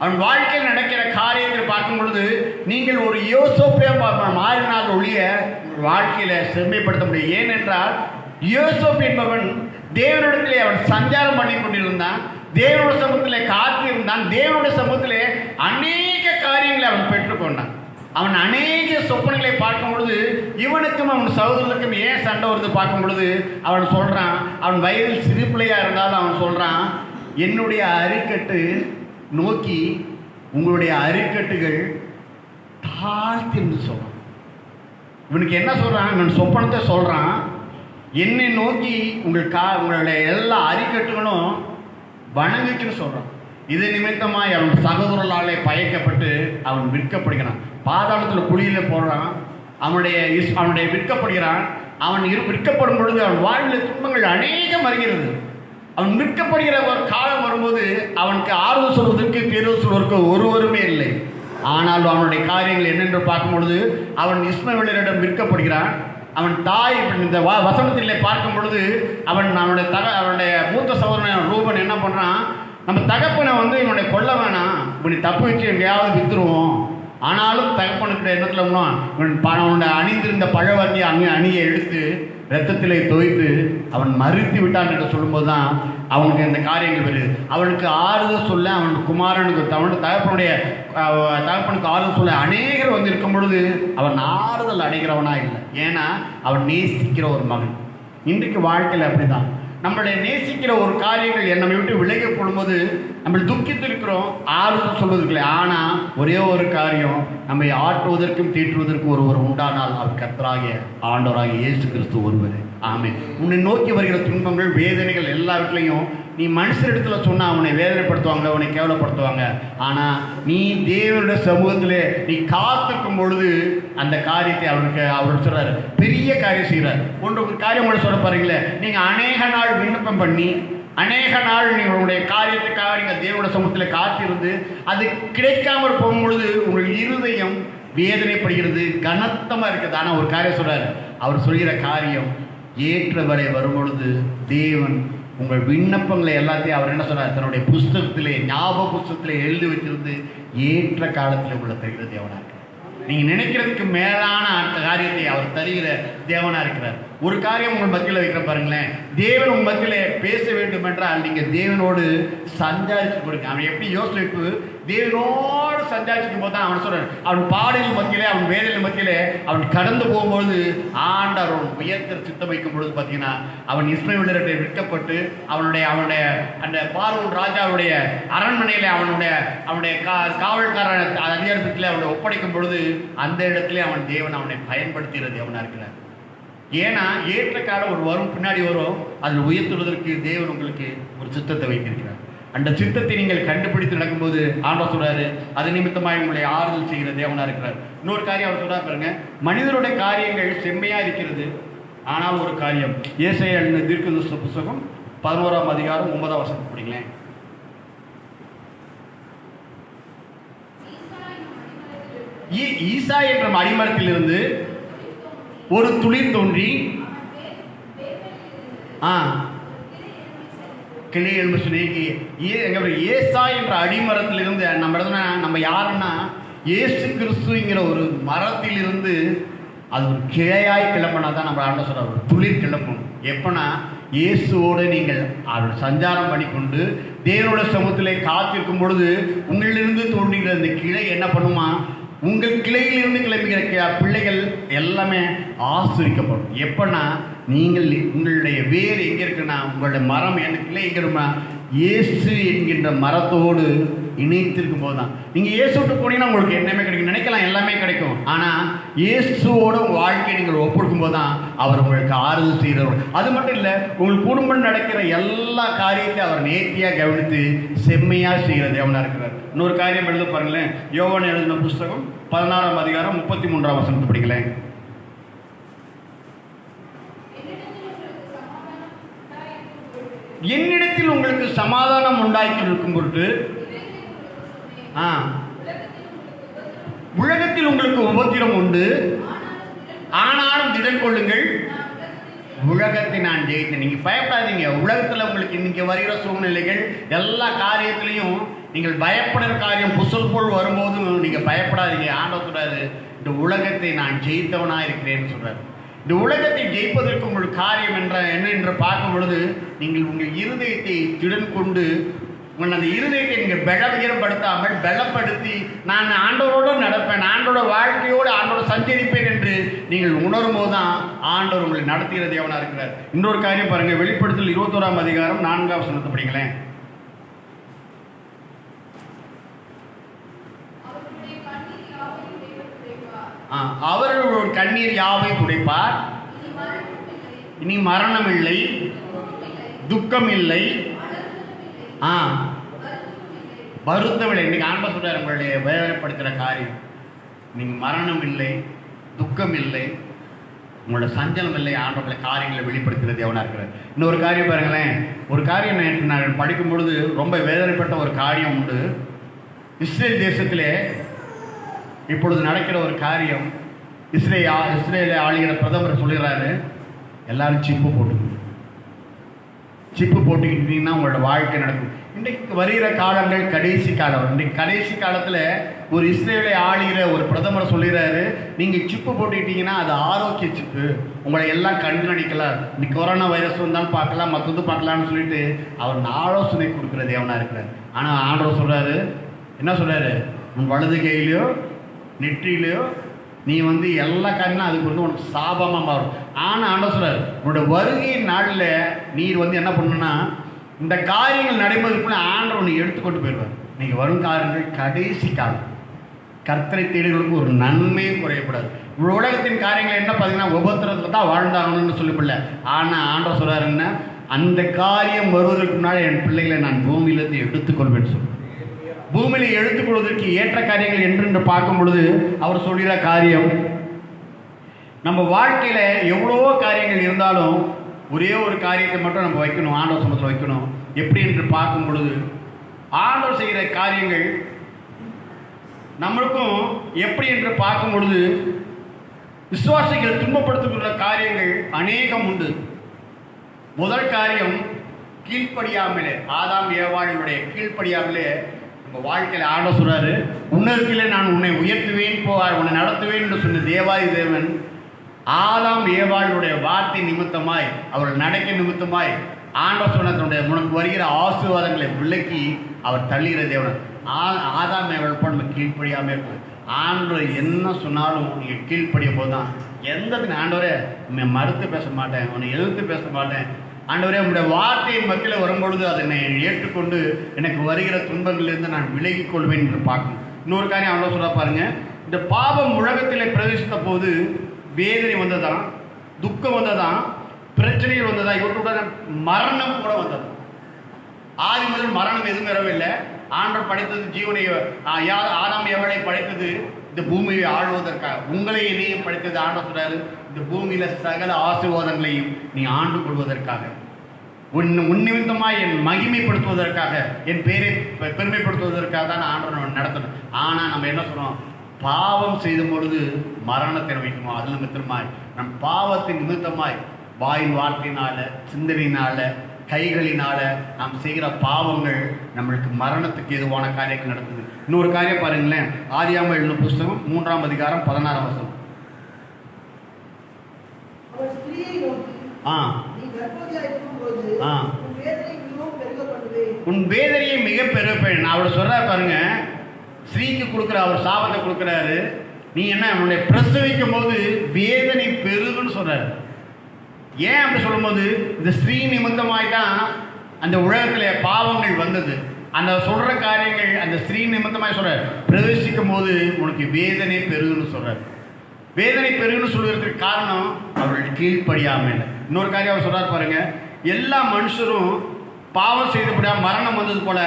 அவன் வாழ்க்கையில் நடக்கிற காரியத்தில் பார்க்கும் பொழுது நீங்கள் ஒரு யோசேப்பை மாறினால் ஒழிய வாழ்க்கையில செம்மைப்படுத்த முடியும். ஏனென்றால் யோசேப்பு என்பவன் தேவனிடத்திலே அவன் சஞ்சாரம் பண்ணி கொண்டிருந்தான், தேவனுடைய சமூகத்திலே காத்திருந்தான், தேவனுடைய சமூகத்திலே அநேக காரியங்களை அவன் பெற்றுக்கொண்டான். அவன் அநேக சொப்பனங்களை பார்க்கும் பொழுது இவனுக்கும் அவன் சகோதரனுக்கும் ஏன் சண்டை வருது பார்க்கும் பொழுது அவன் சொல்றான், அவன் வயதில் சிறு பிள்ளையா இருந்தாலும் அவன் சொல்றான், என்னுடைய அரிக்கட்டு நோக்கி உங்களுடைய அரிக்கட்டுகள் தாழ்த்தி என்று சொல்றான். இவனுக்கு என்ன சொல்றான், இவன் சொப்பனத்தை சொல்றான், என்னை நோக்கி உங்களுடைய எல்லா அரிக்கட்டுகளும் வணங்குச்சுன்னு சொல்றான். இது நிமித்தமாய் அவன் சகோதரர்களாலே பயக்கப்பட்டு அவன் விற்கப்படுகிறான். பாதாளத்தில் குழியில போடுறான், அவனுடைய விற்கப்படுகிறான். அவன் விற்கப்படும் பொழுது அவன் வாழ்வில் துன்பங்கள் அநேகம் வருகிறது. அவன் விற்கப்படுகிற ஒரு காலம் வரும்போது அவனுக்கு ஆறுதல் சொல்வதற்கு தேர்வு சொல்வதற்கு ஒருவருமே இல்லை. ஆனால் அவனுடைய காரியங்கள் என்னென்று பார்க்கும் பொழுது அவன் இஸ்மவேலரிடம் விற்கப்படுகிறான். அவன் தாய் இந்த வசனத்திலே பார்க்கும் பொழுது அவனுடைய மூத்த சகோதரன் ரூபன் என்ன பண்றான், நம்ம தகப்பனை இவனுடைய கொல்ல வேணாம், இப்படி தப்பு வச்சு எங்கேயாவது வித்துருவோம். ஆனாலும் தகப்பனுக்கு எண்ணத்தில் அவனுடைய அணிந்திருந்த பழவர்ணி அணியை எடுத்து ரத்தத்திலே தோய்த்து அவன் மறுத்து விட்டான் என்று சொல்லும்போது தான் அவனுக்கு இந்த காரியங்கள் வருது. அவனுக்கு ஆறுதல் சொல்ல அவனுக்கு குமாரனுக்கு தகப்பனுக்கு ஆறுதல் சொல்ல அநேகர் இருக்கும் பொழுது அவன் ஆறுதல் அடைகிறவனா இல்லை. ஏன்னா அவன் நேசிக்கிற ஒரு மகன். இன்றைக்கு வாழ்க்கையில் அப்படிதான், நம்மளை நேசிக்கிற ஒரு காரியங்கள் நம்மை விட்டு விலகி போடும்போது நம்ம துக்கித்து இருக்கிறோம், ஆறுதல் சொல்வதற்கு. ஆனால் ஒரே ஒரு காரியம், நம்மை ஆட்டுவதற்கும் தீட்டுவதற்கும் ஒருவர் உண்டானால் அவர் கர்த்தராகிய ஆண்டவராகிய இயேசு கிறிஸ்து ஒருவர். ஆமென். உன்னை நோக்கி வருகிற துன்பங்கள் வேதனைகள் எல்லாவற்றிலையும் நீ மனுஷரிடத்துல சொன்னா அவனை வேதனைப்படுத்துவாங்க, அவனை கேவலப்படுத்துவாங்க. ஆனால் நீ தேவனுடைய சமூகத்திலே நீ காத்திருக்கும் பொழுது அந்த காரியத்தை அவர் சொல்றாரு, பெரிய காரியம் செய்கிறார். ஒரு காரியம் சொல்ல பாருங்களேன், நீங்கள் அநேக நாள் விண்ணப்பம் பண்ணி அநேக நாள் நீங்கள் உங்களுடைய காரியத்துக்காக நீங்கள் தேவனுடைய சமூகத்தில் காத்திருந்து அது கிடைக்காமல் போகும்பொழுது உங்கள் இருதயம் வேதனைப்படுகிறது, கனத்தமாக இருக்குது. ஆனால் ஒரு காரியம் சொல்றாரு, அவர் சொல்கிற காரியம் ஏற்ற வரை வரும்பொழுது தேவன் உங்கள் விண்ணப்பங்களை எல்லாத்தையும் அவர் என்ன சொல்றார், தன்னுடைய புஸ்தகத்திலே ஞாபக புஸ்தகத்திலே எழுதி வச்சிருந்து ஏற்ற காலத்தில் உங்களை தருகிற தேவனாக இருக்கிறார். நீங்கள் நினைக்கிறதுக்கு மேலான அந்த காரியத்தை அவர் தருகிற தேவனாக இருக்கிறார். ஒரு காரியம் உங்கள் மத்தியில் வைக்கிற பாருங்களேன். தேவன் உங்கள் மத்தியில் பேச வேண்டும் என்றால் நீங்கள் தேவனோடு சஞ்சாரிச்சு கொடுங்க. அவன் எப்படி யோசிப்பு தேவனோடு சஞ்சாரிச்சுக்கும் போது தான் அவன் சொல்றான், அவன் பாடலின் மத்தியிலே அவன் வேலையின் மத்தியிலே அவன் கடந்து போகும்போது ஆண்டவர் உயர்த்த சித்தம் வைக்கும் பொழுது பார்த்தீங்கன்னா அவன் இஸ்ரவேலர்கிட்ட விற்கப்பட்டு அவனுடைய அந்த பார்வோன் ராஜாவுடைய அரண்மனையில் அவனுடைய காவல்காரன் அதிகாரத்தில் அவனை ஒப்படைக்கும் பொழுது அந்த இடத்துல அவன் தேவன் அவனை பயன்படுத்துகிறது அவனா இருக்கிறார். ஏன்னா ஏற்ற காலம் ஒரு வரும் பின்னாடி வரும், அதில் உயர்த்துவதற்கு தேவன் உங்களுக்கு ஒரு சித்தத்தை வைத்திருக்கிறார். அந்த சித்தத்தை நீங்கள் கண்டுபிடித்து நடக்கும்போது ஆண்டவர் சொல்றாரு, அது நிமித்தமாக உங்களை ஆறுதல் செய்கிற தேவனா இருக்கிறார். இன்னொரு காரியம் அவர் சொல்றாரு பாருங்க, மனிதருடைய காரியங்கள் செம்மையா இருக்கிறது, ஆனால் ஒரு காரியம் ஏசாயா தீர்க்கதரிசி புத்தகம் 11ஆம் அதிகாரம் 9ஆம் வசனம் படிங்களேன். ஈசா என்ற அடிமரத்திலிருந்து ஒரு துளிர் தோன்றி கிளை எழும்பு சொல்லி ஏசா என்ற அடிமரத்திலிருந்து நம்ம யாருன்னா இயேசு கிறிஸ்துங்கிற ஒரு மரத்திலிருந்து அது ஒரு கிளையாய் கிளம்பினா தான் நம்ம ஆண்ட சொல்ற ஒரு துளிர் கிளம்பணும். எப்பனா இயேசுவோடு நீங்கள் அவர் சஞ்சாரம் பண்ணிக்கொண்டு தேவனோட சமூகத்திலே காத்திருக்கும் பொழுது உங்களிலிருந்து தோன்றுகிற அந்த கிளை என்ன பண்ணுமா, உங்கள் கிளையிலிருந்து கிளம்புகிற பிள்ளைகள் எல்லாமே ஆசிரிக்கப்படும். எப்பன்னா நீங்கள் உங்களுடைய வேர் எங்கே இருக்குன்னா உங்களுடைய மரம் என்ன கிளை எங்கே இருக்குன்னா இயேசு என்கின்ற மரத்தோடு இணைத்திருக்கும் போது தான். நீங்கள் இயேசு விட்டு போனீங்கன்னா உங்களுக்கு என்னமே கிடைக்கும், நினைக்கலாம் எல்லாமே கிடைக்கும். ஆனால் இயேசுவோட உங்கள் வாழ்க்கையை நீங்கள் ஒப்புடுக்கும் போது தான் அவர் உங்களுக்கு ஆறுதல் செய்கிறவர். அது மட்டும் இல்லை, உங்கள் குடும்பம் நடக்கிற எல்லா காரியத்தையும் அவர் நேர்த்தியாக கவனித்து செம்மையாக செய்கிற தேவனாக இருக்கிறார். இன்னொரு காரியம் எழுத பாருங்களேன், யோவான் எழுதின புஸ்தகம் 16ஆம் அதிகாரம் 33ஆம் வசனத்தை படிங்களேன். என்னிடத்தில் உங்களுக்கு சமாதானம் உண்டாக்கி இருக்கும் பொருட்டு உலகத்தில் உங்களுக்கு உபத்திரம் உண்டு, ஆனாலும் திடன் கொள்ளுங்கள், உலகத்தை நான் ஜெயித்தேன். நீங்க பயப்படாதீங்க. உலகத்துல உங்களுக்கு இன்னைக்கு வருகிற சூழ்நிலைகள் எல்லா காரியத்திலையும் நீங்கள் பயப்படுற காரியம் புசல் போல் வரும்போது நீங்க பயப்படாதீங்க. ஆண்டவர் சொல்றாரு, இந்த உலகத்தை நான் ஜெயித்தவனா இருக்கிறேன்னு சொல்றாரு. இந்த உலகத்தை ஜெயிப்பதற்கு உங்களுக்கு காரியம் என்ன என்று பார்க்கும் பொழுது நீங்கள் உங்கள் இருதயத்தை திடன் கொண்டு உங்கள் அந்த இருதயத்தை நீங்கள் பலவீனப்படுத்தாமல் பலப்படுத்தி நான் ஆண்டவரோடு நடப்பேன், ஆண்டோட வாழ்க்கையோடு ஆண்டோட சஞ்சரிப்பேன் என்று நீங்கள் உணரும் போது தான் ஆண்டவர் உங்களை நடத்துகிற தேவனாக இருக்கிறார். இன்னொரு காரியம் பாருங்க, வெளிப்படுத்தல் 21ஆம் அதிகாரம் 4ஆம் வசனத்தை படிங்களேன். அவர்கள் கண்ணீர் யாவை துடைப்பார், இனி மரணம் இல்லை, துக்கம் இல்லை, வருத்தம் இல்லை. இன்னைக்கு ஆண்டவர் சொல்றாரு, உங்களுடைய வேதனைப்படுத்துகிற காரியம் நீங்க மரணம் இல்லை, துக்கம் இல்லை, உங்களோட சஞ்சலம் இல்லை. ஆண்டவர்களை காரியங்களை வெளிப்படுத்துகிறது எவனா இருக்கிறார். இன்னொரு காரியம் பாருங்களேன், ஒரு காரியம் நேற்று நான் படிக்கும் பொழுது ரொம்ப வேதனைப்பட்ட ஒரு காரியம் உண்டு. இஸ்ரேல் தேசத்திலே இப்பொழுது நடக்கிற ஒரு காரியம், இஸ்ரேலை ஆளுகிற பிரதமர் சொல்லிடுறாரு, எல்லாரும் சிப்பு போட்டுக்கிட்டீங்கன்னா உங்களோட வாழ்க்கை நடக்கும். இன்றைக்கு வருகிற காலங்கள் கடைசி காலம். இன்றைக்கு கடைசி காலத்தில் ஒரு இஸ்ரேலை ஆளுகிற ஒரு பிரதமர் சொல்லிடுறாரு, நீங்கள் சிப்பு போட்டுக்கிட்டீங்கன்னா அது ஆரோக்கிய சிப்பு, உங்களை எல்லாம் கண்காணிக்கலாம், இந்த கொரோனா வைரஸ் வந்தாலும் பார்க்கலாம், மற்றது பார்க்கலாம்னு சொல்லிட்டு அவர் ஆலோசனை கொடுக்குறது எவனா இருக்கிறார். ஆனால் ஆண்டவர் சொல்கிறாரு, என்ன சொல்கிறாரு, உன் வலது கையிலையோ நெற்றிலையோ நீ எல்லா காரியமும் அதுக்கு உனக்கு சாபமாக மாறும். ஆனால் ஆண்டவர் சொல்றாரு, உன்னோட வருகை நாளில் நீர் என்ன பண்ணணும்னா இந்த காரியங்கள் நடைபெறதுக்குள்ள ஆண்டவர் உன்னை எடுத்துக்கொண்டு போயிடுவார். நீங்கள் வரும் காரியங்கள் கடைசி காலம். கர்த்தரை தேடுகளுக்கு ஒரு நன்மையும் குறையக்கூடாது. உலகத்தின் காரியங்கள் என்ன பார்த்தீங்கன்னா உபத்திரத்தில் தான் வாழ்ந்தாகணும்னு சொல்லிப்பில்ல. ஆனால் ஆண்டவர் சொல்றாருன்னா அந்த காரியம் வருவதற்கு முன்னாடி என் பிள்ளைகளை நான் பூமியிலிருந்து எடுத்துக்கொள்வேன்னு சொல்லுவேன். பூமியில எடுத்துக்கொள்வதற்கு ஏற்ற காரியங்கள் என்று பார்க்கும் பொழுது அவர் சொல்கிற காரியம், நம்ம வாழ்க்கையில எவ்வளவோ காரியங்கள் இருந்தாலும் ஒரே ஒரு காரியத்தை மட்டும் நம்ம வைக்கணும், ஆண்டவர் சமூகத்தில் வைக்கணும். எப்படி என்று பார்க்கும் பொழுது ஆண்டவர் செய்கிற காரியங்கள் நம்மளுக்கும் எப்படி என்று பார்க்கும் பொழுது விசுவாசிகள் துன்பப்படுத்துகிற காரியங்கள் அநேகம் உண்டு. முதல் காரியம் கீழ்ப்படியாமலே, ஆதாம் ஏவாளுடைய கீழ்ப்படியாமலே நம்ம வாழ்க்கையில் ஆண்டவர் சொல்றாரு, உன்னதத்திலே நான் உன்னை உயர்த்துவேன், உன்னை நடத்துவேன் என்று சொன்ன தேவாதி தேவன் ஆதாம் ஏவாளுடைய வார்த்தை நிமித்தமாய் அவர்கள் நடக்க நிமித்தமாய் ஆண்டவர் சொன்னதனுடைய உனக்கு வருகிற ஆசீர்வாதங்களை விலக்கி அவர் தள்ளுகிற தேவன். ஆதாம் ஏவாள் போல நம்ம கீழ்ப்படியாமல் இருக்கும். ஆண்டவர் என்ன சொன்னாலும் நீங்கள் கீழ்ப்படியும் போது தான் எந்தத்துக்கு ஆண்டவரே மறுத்து பேச மாட்டேன், உன்னை எதிர்த்து பேச மாட்டேன், ஆண்டவரே உங்களுடைய வார்த்தையின் மத்தியில் வரும்பொழுது அதனை ஏற்றுக்கொண்டு எனக்கு வருகிற துன்பங்களிலிருந்து நான் விலகிக் கொள்வேன் என்று பார்க்கணும். இன்னொரு காரியம் ஆண்டவர் சொல்ல பாருங்க, இந்த பாவம் உலகத்தில் பிரவேசித்த போது வேதனை வந்ததான், துக்கம் வந்ததான், பிரச்சனைகள் வந்ததா, இவற்றுடன் மரணம் கூட வந்தது. ஆதி முதல் மரணம் எதுவும் வரவில்லை. ஆண்டவர் படைத்தது ஜீவனை, ஆதாம் ஏவாளை படைத்தது இந்த பூமியை ஆளுவதற்காக. உங்களை என்னையும் படைத்தது ஆண்டவர் சொல்றாரு, இந்த பூமியில சகல ஆசீர்வாதங்களையும் நீ ஆண்டு கொள்வதற்காக, உன் நிமித்தமாய் என் மகிமைப்படுத்துவதற்காக, என் பேரை பெருமைப்படுத்துவதற்காக தான் ஆண்டவர் நடத்தணும். ஆனா நம்ம என்ன சொல்றோம், பாவம் செய்த பொழுது மரணத்தை வைக்குமோ அது நிமித்தமாய் நம் பாவத்தின் நிமித்தமாய் வாயின் வார்த்தையினால, சிந்தனையினால, கைகளினால நாம் செய்கிற பாவங்கள் நம்மளுக்கு மரணத்துக்கு எதுவான காரியங்கள் நடக்குது. இன்னொரு காரியம் பாருங்களேன், ஆதியாகமம் எழுதின புஸ்தகம் 3ஆம் அதிகாரம் 16ஆம் வசனம். உன் வேதனையை மிக பெருப்பேன். அவர் சொல்றாரு பாருங்க, ஸ்ரீக்கு கொடுக்குற அவர் சாபத்தை கொடுக்குறாரு, நீ என்ன உன்னை பிரசவிக்கும் போது வேதனை பெருகுன்னு சொல்றாரு. ஏன் அப்படி சொல்லும்போது இந்த ஸ்ரீ நிமித்தமாய் தான் அந்த உலகத்தில் பாவங்கள் வந்தது. அந்த சொல்ற காரியங்கள் அந்த ஸ்ரீ நிமித்தமாய் சொல்ற, பிரவேசிக்கும் போது உனக்கு வேதனை பெருகுன்னு சொல்றாரு. வேதனை பெருகுன்னு சொல்வதற்கு காரணம் அவர்கள் கீழ்ப்படியாமல். இன்னொரு காரியம் அவர் சொல்றாரு பாருங்க, எல்லா மனுஷரும் பாவம் செய்தபடியா மரணம் வந்தது போல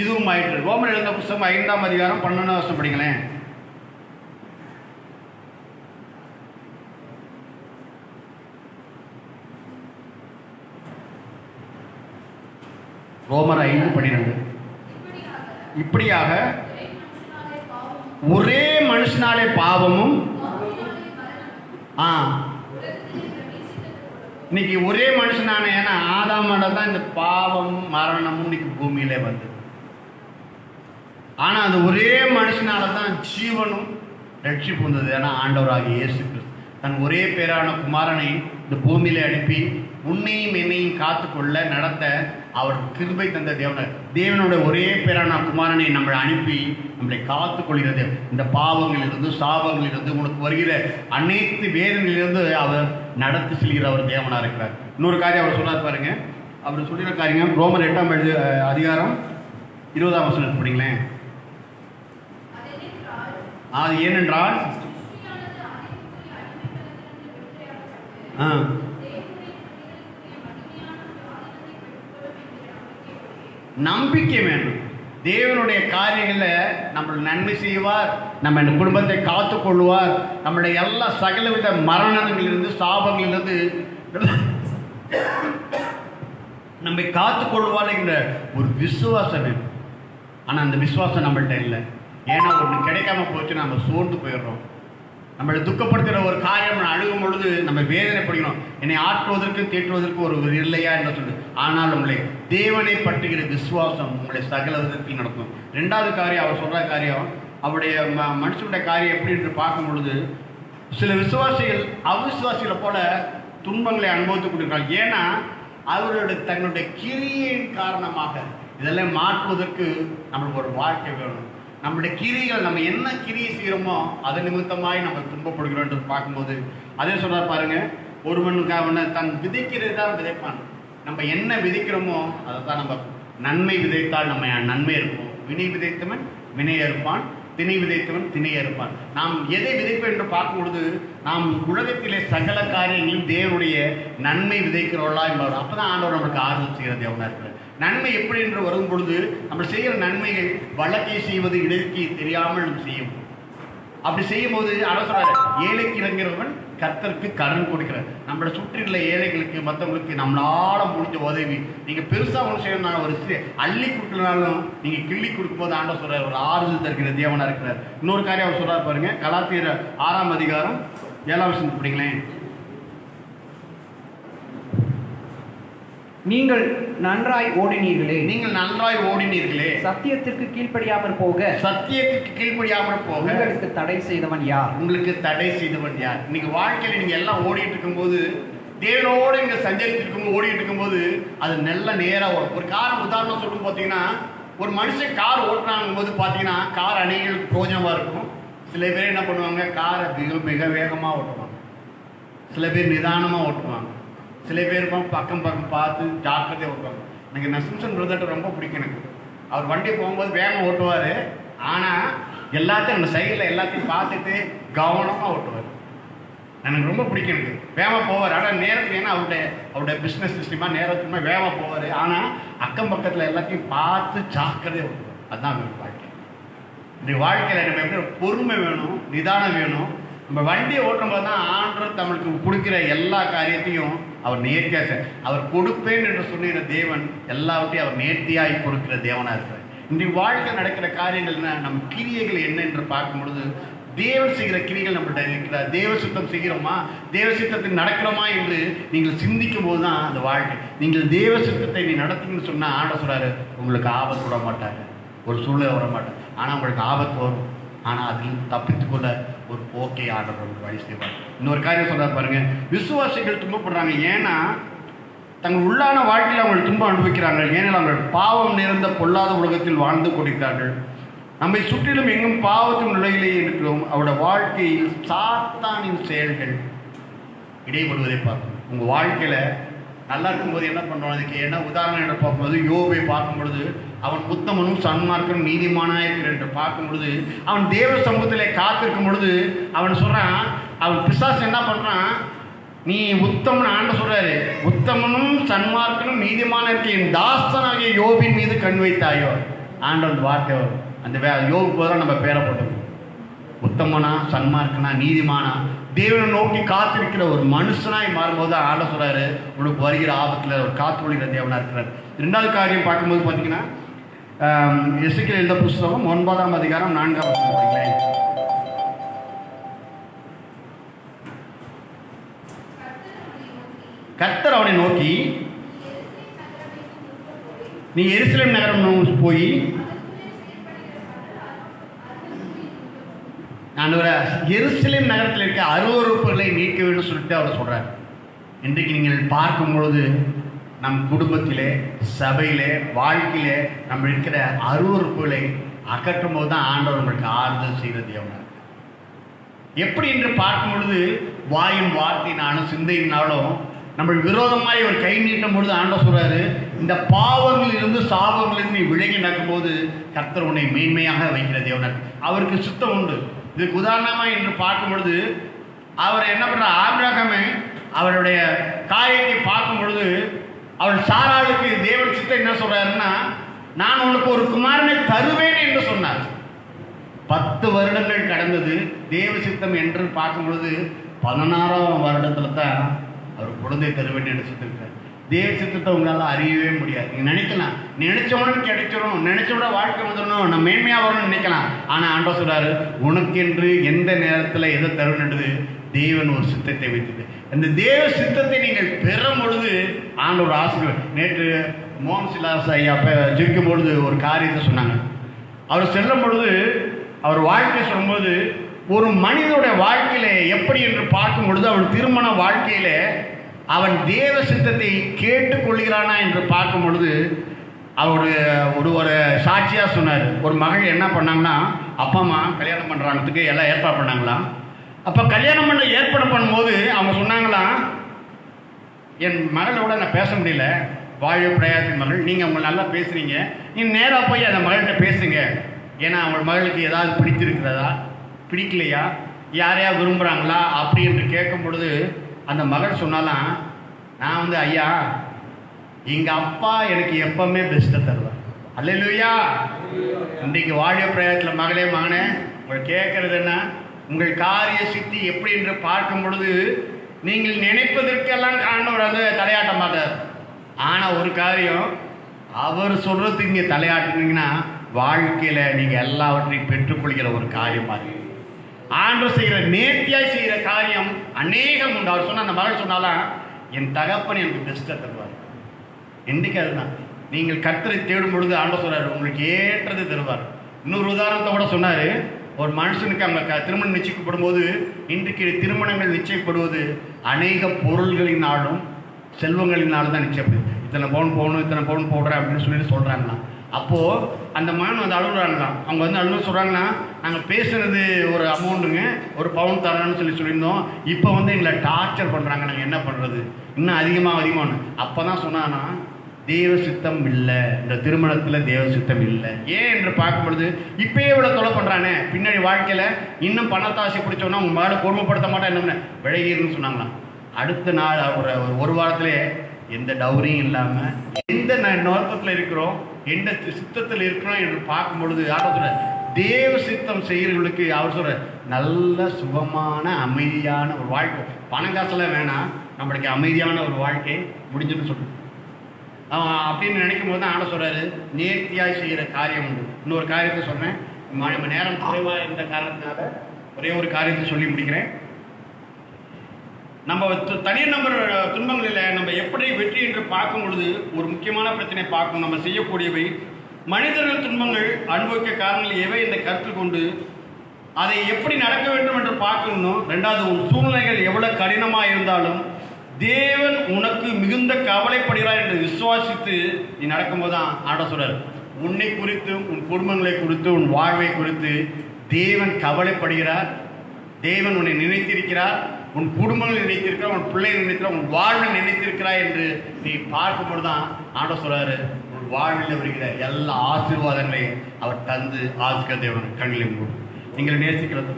இதுவும் ஆயிற்று. ரோமர் எழுதின புத்தகம் 5ஆம் அதிகாரம் 12ஆம் வசனம் படிங்களேன். ரோமர் 5:12. இப்படியாக ஒரே மனுஷனாலே பாவமும், இன்னைக்கு ஒரே மனுஷனான, ஏன்னா ஆதாமோட தான் இந்த பாவம் மரணமும் இன்னைக்கு பூமியிலே வந்து. ஆனா அது ஒரே மனுஷனால தான் ஜீவனும் ரட்சிப்பு வந்தது. ஏன்னா ஆண்டவராகிய இயேசு கிறிஸ்து தன் ஒரே பேரான குமாரனை இந்த பூமியிலே அனுப்பி உன்னையும் என்னையும் காத்துக்கொள்ள நடத்த அவர் கிருபை தந்த தேவனுடைய ஒரே பேரான குமாரனை நம்மளை அனுப்பி நம்மளை காத்துக்கொள்கிறது. இந்த பாவங்களிலிருந்து, சாபங்களிலிருந்து, உனக்கு வருகிற அனைத்து வேதனையிலிருந்து அவர் நடத்தி செல்கிற அவர் தேவனா இருக்கிறார். இன்னொரு காரியம் அவர் சொன்னார் பாருங்க, அவர் சொல்லிற காரியம் ரோமர் 8ஆம் அதிகாரம் 20ஆம் வசனம் படிங்களேன். அது ஏனென்றால் நம்பிக்கை வேணும். தேவனுடைய காரியங்களில் நம்ம நன்மை செய்வார், நம்ம இந்த குடும்பத்தை காத்து கொள்வார், நம்மளுடைய எல்லா சகலவித மரணங்களிலிருந்து, சாபங்களிலிருந்து நம்மை காத்து கொள்வார் என்ற ஒரு விசுவாசம் வேணும். ஆனால் அந்த விசுவாசம் நம்மள்கிட்ட இல்லை. ஏன்னா ஒன்று கிடைக்காம போச்சு, நம்ம சோர்ந்து போயிடுறோம். நம்மளை துக்கப்படுத்துகிற ஒரு காரியம் அணுகும் பொழுது நம்ம வேதனைப்படுகிறோம். என்னை ஆற்றுவதற்கு தேற்றுவதற்கு ஒரு இல்லையா என்று சொல்லு. ஆனால் உங்களை தேவனை பற்றுகிற விசுவாசம் உங்களை சகல விதத்தில் நடக்கும். 2வது காரியம் அவர் சொல்கிற காரியம், அவருடைய மனுஷனுடைய காரியம் எப்படி என்று பார்க்கும் பொழுது, சில விசுவாசிகள் அவிசுவாசிகளை போல துன்பங்களை அனுபவித்துக் கொண்டிருக்காங்க. ஏன்னா அவர்களுடைய தன்னுடைய கிரியின் காரணமாக இதெல்லாம் மாற்றுவதற்கு நம்மளுக்கு ஒரு வாழ்க்கை வேணும். நம்முடைய கிரிகள், நம்ம என்ன கிரியை செய்கிறோமோ அது நிமித்தமாய் நம்ம துன்பப்படுகிறோம் என்று பார்க்கும்போது அதே சொல்றார் பாருங்க, ஒருவனுக்கு தன் விதைக்கிறது தான் விதைப்பான். நம்ம என்ன விதைக்கிறோமோ அதை தான் நம்ம நன்மை விதைத்தால் நம்ம நன்மை இருப்போம். வினை விதைத்தவன் வினைய இருப்பான், திணை விதைத்தவன் திணைய இருப்பான். நாம் எதை விதைப்போம் என்று பார்க்கும் பொழுது நாம் உலகத்திலே சகல காரியங்களும் தேவனுடைய நன்மை விதைக்கிறோம்லாம் என்பவர். அப்பதான் ஆண்டவர் நம்மளுக்கு ஆறுதல் செய்கிற தேவனா இருக்கிறார். நன்மை எப்படி என்று வரும் பொழுது நம்ம செய்கிற நன்மைகள் வழக்கை செய்வது இடருக்கு தெரியாமல் நம்ம செய்யும். அப்படி செய்யும் போது அரசராக ஏழைக்கு இறங்கிறவன் கர்த்தருக்கு கடன் கொடுக்கிறார். நம்மளை சுற்றியுள்ள ஏழைகளுக்கு, மற்றவங்களுக்கு நம்மளால முடிஞ்ச உதவி, நீங்கள் பெருசாக ஒன்று செய்யணும்னாலும் ஒரு அள்ளி கொடுக்கலனாலும் நீங்கள் கிள்ளி கொடுக்கும்போது ஆண்டவர் சொல்கிறார், ஒரு ஆறுதல் தருகிற தேவனாக இருக்கிறார். இன்னொரு காரியம் அவர் சொல்கிறார் பாருங்க, கலாத்தியர் 6ஆம் அதிகாரம் 7ஆம் வசனம் படிங்களேன். நீங்கள் நன்றாய் ஓடினீர்களே, நீங்கள் நன்றாய் ஓடினீர்களே, சத்தியத்திற்கு கீழ்ப்படியாமல் போக சத்தியத்திற்கு கீழ்ப்படியாமல் போக உங்களுக்கு தடை செய்தவன் யார்? உங்களுக்கு தடை செய்தவன் யார்? இன்னைக்கு வாழ்க்கையில நீங்க எல்லாம் ஓடிட்டு இருக்கும்போது, தேவனோடு இங்க சஞ்சரித்து இருக்கும்போது, ஓடிட்டு இருக்கும்போது அது நல்ல நேரா வரும். ஒரு கார் உதாரணம் சொல்லும் பார்த்தீங்கன்னா, ஒரு மனுஷன் கார் ஓட்டுறாங்கும் போது பார்த்தீங்கன்னா கார் அநேகங்களுக்கு பிரோஜனமா இருக்கும். சில பேர் என்ன பண்ணுவாங்க, காரை மிக வேகமாக ஓட்டுவாங்க, சில பேர் நிதானமாக ஓட்டுவாங்க, சில பேர் பக்கம் பார்த்து ஜாக்கிரதையாக ஓட்டுவாங்க. எனக்கு நசிம்சன் பிரதர்கிட்ட ரொம்ப பிடிக்கும். எனக்கு அவர் வண்டி போகும்போது வேகம் ஓட்டுவார், ஆனால் எல்லாத்தையும் அந்த சைடில் எல்லாத்தையும் பார்த்துட்டு கவனமாக ஓட்டுவார். எனக்கு ரொம்ப பிடிக்கும். எனக்கு வேகமாக போவார், ஆனால் நேரத்துக்கு, ஏன்னா அவருடைய பிஸ்னஸ் சிஸ்டமாக நேரத்துக்குமே வேகமாக போவார், ஆனால் அக்கம் பக்கத்தில் எல்லாத்தையும் பார்த்து ஜாக்கிரதையாக ஓட்டுவார். அதுதான் அவருக்கு வாழ்க்கை. இந்த வாழ்க்கையில் நம்ம எப்படி பொறுமை வேணும், நிதானம் வேணும். நம்ம வண்டியை ஓட்டும் போது தான் ஆண்டவர் நம்மளுக்கு கொடுக்கிற எல்லா காரியத்தையும் அவர் நேர்த்தியாக, அவர் கொடுப்பேன் என்று சொன்ன தேவன் எல்லாவற்றையும் அவர் நேர்த்தியாகி கொடுக்கிற தேவனாக இருக்கிறார். இன்றைய வாழ்க்கை நடக்கிற காரியங்கள் என்ன, நம்ம கிரியைகள் என்ன என்று பார்க்கும் பொழுது தேவன் செய்கிற கிரிகள் நம்மள்கிட்ட இருக்கிறார். தேவ சித்தம் செய்கிறோமா, தேவ சித்தத்தில் நடக்கிறோமா என்று நீங்கள் சிந்திக்கும் போது தான் அந்த வாழ்க்கை. நீங்கள் தேவ சித்தத்தை நீ நடத்தீங்கன்னு சொன்னால் ஆண்ட சொல்கிறாரு, உங்களுக்கு ஆபத்து விட மாட்டாங்க, ஒரு சூழ்நிலை வர மாட்டாங்க, ஆனால் உங்களுக்கு ஆபத்து வரும், ஆனால் அதில் தப்பித்துக்கொள்ள ஒரு போக்கை ஆண்டவர் உங்களுக்கு வழி செய்வார். இன்னொரு காரியம் சொல்கிறார் பாருங்க, விசுவாசிகள் துன்பப்படுறாங்க, ஏன்னா தங்கள் உள்ளான வாழ்க்கையில் அவங்கள் துன்பம் அனுபவிக்கிறாங்க, ஏனால் அவங்கள் பாவம் நிறைந்த பொல்லாத உலகத்தில் வாழ்ந்து கொண்டிருக்கிறார்கள். நம்மை சுற்றிலும் எங்கும் பாவத்தின் நிலையிலேயே இருக்கிறோம். அவருடைய வாழ்க்கையில் சாத்தானின் செயல்கள் இடைபடுவதை பார்க்கணும். உங்கள் வாழ்க்கையில் நல்லா இருக்கும்போது என்ன பண்ணுறோம், அதுக்கு என்ன உதாரணம் என்று பார்க்கும்போது, யோபை பார்க்கும் பொழுது அவன் உத்தமனும் சன்மார்க்கனும் நீதிமானாக இருக்கிறான் என்று பார்க்கும் பொழுது, அவன் தேவ சமூகத்திலே காத்திருக்கும் பொழுது அவன் சொல்கிறான், அவன் பிசாசு என்ன பண்ணுறான், நீ உத்தமன் ஆண்ட சொல்கிறாரு, உத்தமனும் சன்மார்க்கனும் நீதிமான இருக்க என் தாஸ்தனாகிய யோபின் மீது கண் வைத்தாயோ. ஆண்டவன் வார்த்தை வரும், அந்த யோபுக்கு பதிலாக நம்ம பேரை போட்டோம். உத்தமனா, சன்மார்க்கனா, நீதிமானா, தேவனை நோக்கி காத்திருக்கிற ஒரு மனுஷனாய் மாறும்போது ஆண்ட சொல்கிறாரு, உங்களுக்கு வருகிற ஆபத்தில் ஒரு காத்துக்கொள்கிற தேவனாக இருக்கிறார். ரெண்டாவது காரியம் பார்க்கும்போது பார்த்தீங்கன்னா, எசேக்கியேல் எழுதின புஸ்தகம் 9ஆம் அதிகாரம் 4ஆம் வசனம் படிங்களேன். கர்த்தர் அவனை நோக்கி, நீ எருசலேம் நகரம் போய் எருசலேம் நகரத்தில் இருக்க அருவருப்புகளை நீக்க வேண்டும் சொல்லிட்டு அவர் சொல்றார். இன்றைக்கு நீங்கள் பார்க்கும் பொழுது நம் குடும்பத்திலே, சபையிலே, வாழ்க்கையிலே நம்ம இருக்கிற அருவருப்புகளை அகற்றும் போது தான் ஆண்டவர் உங்களுக்கு ஆறுதல் செய்கிற தேவனாக. எப்படி என்று பார்க்கும் பொழுது வாயும் வார்த்தையினாலும் சிந்தையினாலும் நம்ம விரோதமாய் ஒரு கை நீட்டும் பொழுது ஆண்டவர் சொல்றாரு, இந்த பாவங்களிலிருந்து சாபங்களிலிருந்து நீ விலகி நடக்கும்போது கர்த்தர் உன்னை மேன்மையாக வைக்கிற தேவனார். அவருக்கு சுத்தம் உண்டு. இதுக்கு உதாரணமாக என்று பார்க்கும் பொழுது அவர் என்ன பண்ற, ஆபிரகாமை அவருடைய காரியத்தை பார்க்கும் பொழுது அவர் சாராளுக்கு தேவன் சித்தம் என்ன சொல்றாருன்னா, நான் உனக்கு ஒரு குமாரனை தருவேன் என்று சொன்னார். 10 வருடங்கள் கடந்தது. தேவ சித்தம் என்று பார்க்கும் பொழுது 16ஆம் வருடத்துல தான் அவர் குழந்தை தருவேன் என்று சொல்லியிருக்கார். தேவ சித்தத்தை உங்களால் அறியவே முடியாது. நீங்கள் நினைக்கலாம், நினைச்சவனுக்கு கிடைச்சிடும், நினைச்சோட வாழ்க்கை வந்துடணும், நம்ம மேன்மையாக வரணும்னு நினைக்கலாம். ஆனால் ஆண்டவர் சொல்றாரு, உனக்கென்று எந்த நேரத்தில் எதை தருணுன்றது தேவன் ஒரு சித்தத்தை வைத்தது. அந்த தேவ சித்தத்தை நீங்கள் பெறும் பொழுது ஆண்டவர் ஆசீர்வாதம். நேற்று மோகன் சிலாஸ் ஐயா ஜெபிக்கும் பொழுது ஒரு காரியத்தை சொன்னாங்க. அவர் செல்லும் பொழுது அவர் வாழ்க்கையை சொல்லும்போது, ஒரு மனிதனுடைய வாழ்க்கையில எப்படி என்று பார்க்கும் பொழுது அவன் திருமண வாழ்க்கையில அவன் தேவ சித்தத்தை கேட்டுக்கொள்கிறானா என்று பார்க்கும் பொழுது அவருடைய ஒரு சாட்சியாக சொன்னார். ஒரு மகள் என்ன பண்ணாங்கன்னா, அப்பா அம்மா கல்யாணம் பண்ணுறாங்கிறதுக்கு எல்லாம் ஏற்பாடு பண்ணாங்களாம். அப்போ கல்யாணம் பண்ண ஏற்பாடு பண்ணும்போது அவங்க சொன்னாங்களாம், என் மகளோட நான் பேச முடியல, வாழ்வு பிரயாசத்தின் மகள், நீங்கள் அவங்க நல்லா பேசுகிறீங்க, நீங்கள் நேராக போய் அந்த மகள்கிட்ட பேசுங்க, ஏன்னா அவங்க மகளுக்கு ஏதாவது பிடித்திருக்கிறதா, பிடிக்கலையா, யாரையா விரும்புகிறாங்களா அப்படி என்று கேட்கும் பொழுது அந்த மகள் சொன்னாலாம், நான் ஐயா எங்கள் அப்பா எனக்கு எப்பவுமே பெஸ்ட்டை தருவார். அல்லேலூயா. இன்றைக்கு வாழ்வு பிரயாசத்தில் மகளே மகனே உங்கள் கேட்கறது என்ன, உங்கள் காரிய சித்தி எப்படி என்று பார்க்கும் பொழுது நீங்கள் நினைப்பதற்கெல்லாம் ஆண்டவர் வந்து தலையாட்ட மாட்டார். ஆனால் ஒரு காரியம், அவர் சொல்றதுக்கு இங்கே தலையாட்டினீங்கன்னா வாழ்க்கையில் நீங்கள் எல்லாவற்றையும் பெற்றுக்கொள்கிற ஒரு காரியமாக இருக்கு. ஆண்டவர் செய்கிற நேர்த்தியாய் செய்கிற காரியம் அநேகம் உண்டு. அவர் சொன்ன அந்த மகள் சொன்னாலாம், என் தகப்பன் எனக்கு பெஸ்ட்டை தருவார். இன்றைக்கு அதுதான். நீங்கள் கர்த்தரை தேடும் பொழுது ஆண்டவர் சொல்றாரு உங்களுக்கு ஏற்றது தருவார். இன்னொரு உதாரணத்தை கூட சொன்னார். ஒரு மனுஷனுக்கு அவங்க திருமணம் நிச்சயிக்கப்படும் போது, இன்றைக்கு திருமணங்கள் நிச்சயப்படுவது அநேக பொருள்களினாலும் செல்வங்களினாலும் தான் நிச்சயப்படுது. இத்தனை பவுன் போகணும், இத்தனை பவுன் போடுறேன் அப்படின்னு சொல்லிட்டு சொல்கிறாங்களாம். அப்போது அந்த மகன் வந்து அழுகுறாங்களாம். அவங்க வந்து அழுகு சொல்கிறாங்கன்னா, நாங்கள் பேசுனது ஒரு அமௌண்ட்டுங்க, ஒரு பவுன் தரணும்னு சொல்லியிருந்தோம், இப்போ வந்து எங்களை டார்ச்சர் பண்ணுறாங்க, நாங்கள் என்ன பண்ணுறது, இன்னும் அதிகமாக. அப்போ தான் சொன்னான்னா, தேவ சித்தம் இல்லை, இந்த திருமணத்தில் தேவ சித்தம் இல்லை. ஏன் என்று பார்க்கும் பொழுது, இப்பயே இவ்வளோ தொலை பண்ணுறானே, பின்னாடி வாழ்க்கையில் இன்னும் பணத்தாசை பிடிச்சோன்னா உங்கள் மகளை பொறுமைப்படுத்த மாட்டேன், என்ன விலகிருன்னு சொன்னாங்களாம். அடுத்த நாள் ஒரு வாரத்திலே எந்த டவுரியும் இல்லாமல் எந்த நோக்கத்தில் இருக்கிறோம், எந்த சித்தத்தில் இருக்கிறோம் என்று பார்க்கும் பொழுது யாரும் சொல்ற தேவ சித்தம் செய்கிறவர்களுக்கு அவர் சொல்ற நல்ல சுகமான அமைதியான ஒரு வாழ்க்கை. பணம் காசுலாம் வேணாம், நம்மளுக்கு அமைதியான ஒரு வாழ்க்கை முடிஞ்சுன்னு சொல்றோம். அப்படின்னு நினைக்கும் போது தான் ஆட சொல்றாரு, நேர்த்தியாய் செய்கிற காரியம் உண்டு. இன்னொரு காரியத்தை சொல்றேன், நம்ம நேரம் குறைவா இருந்த காரணத்தினால ஒரே ஒரு காரியத்தை சொல்லி முடிக்கிறேன். நம்ம தனிநபர் துன்பங்களில் நம்ம எப்படி வெற்றி என்று பார்க்கும் பொழுது ஒரு முக்கியமான பிரச்சனை பார்க்கணும். நம்ம செய்யக்கூடியவை மனிதர்கள் துன்பங்கள் அனுபவிக்க காரணங்கள் எவை இந்த கருத்தில் கொண்டு அதை எப்படி நடக்க வேண்டும் என்று பார்க்கணும். ரெண்டாவது, உன் சூழ்நிலைகள் எவ்வளவு கடினமாக இருந்தாலும் தேவன் உனக்கு மிகுந்த கவலைப்படுகிறார் என்று விசுவாசித்து நீ நடக்கும்போது தான் ஆட சொல்றார், உன்னை குறித்து, உன் குடும்பங்களை குறித்து, உன் வாழ்வை குறித்து தேவன் கவலைப்படுகிறார். தேவன் உன்னை நினைத்திருக்கிறார், உன் குடும்பங்களை நினைத்திருக்கிறார், உன் பிள்ளைகளை நினைத்திருக்கிறார், உன் வாழ்வை நினைத்திருக்கிறாய் என்று நீ பார்க்கும்போது தான் ஆட சொல்றாரு, உன் வாழ்வில் வருகிற எல்லா ஆசீர்வாதங்களையும் அவர் தந்து ஆசிக்க தேவன் கண்களையும் மூடும். நீங்கள் நேசிக்கிறது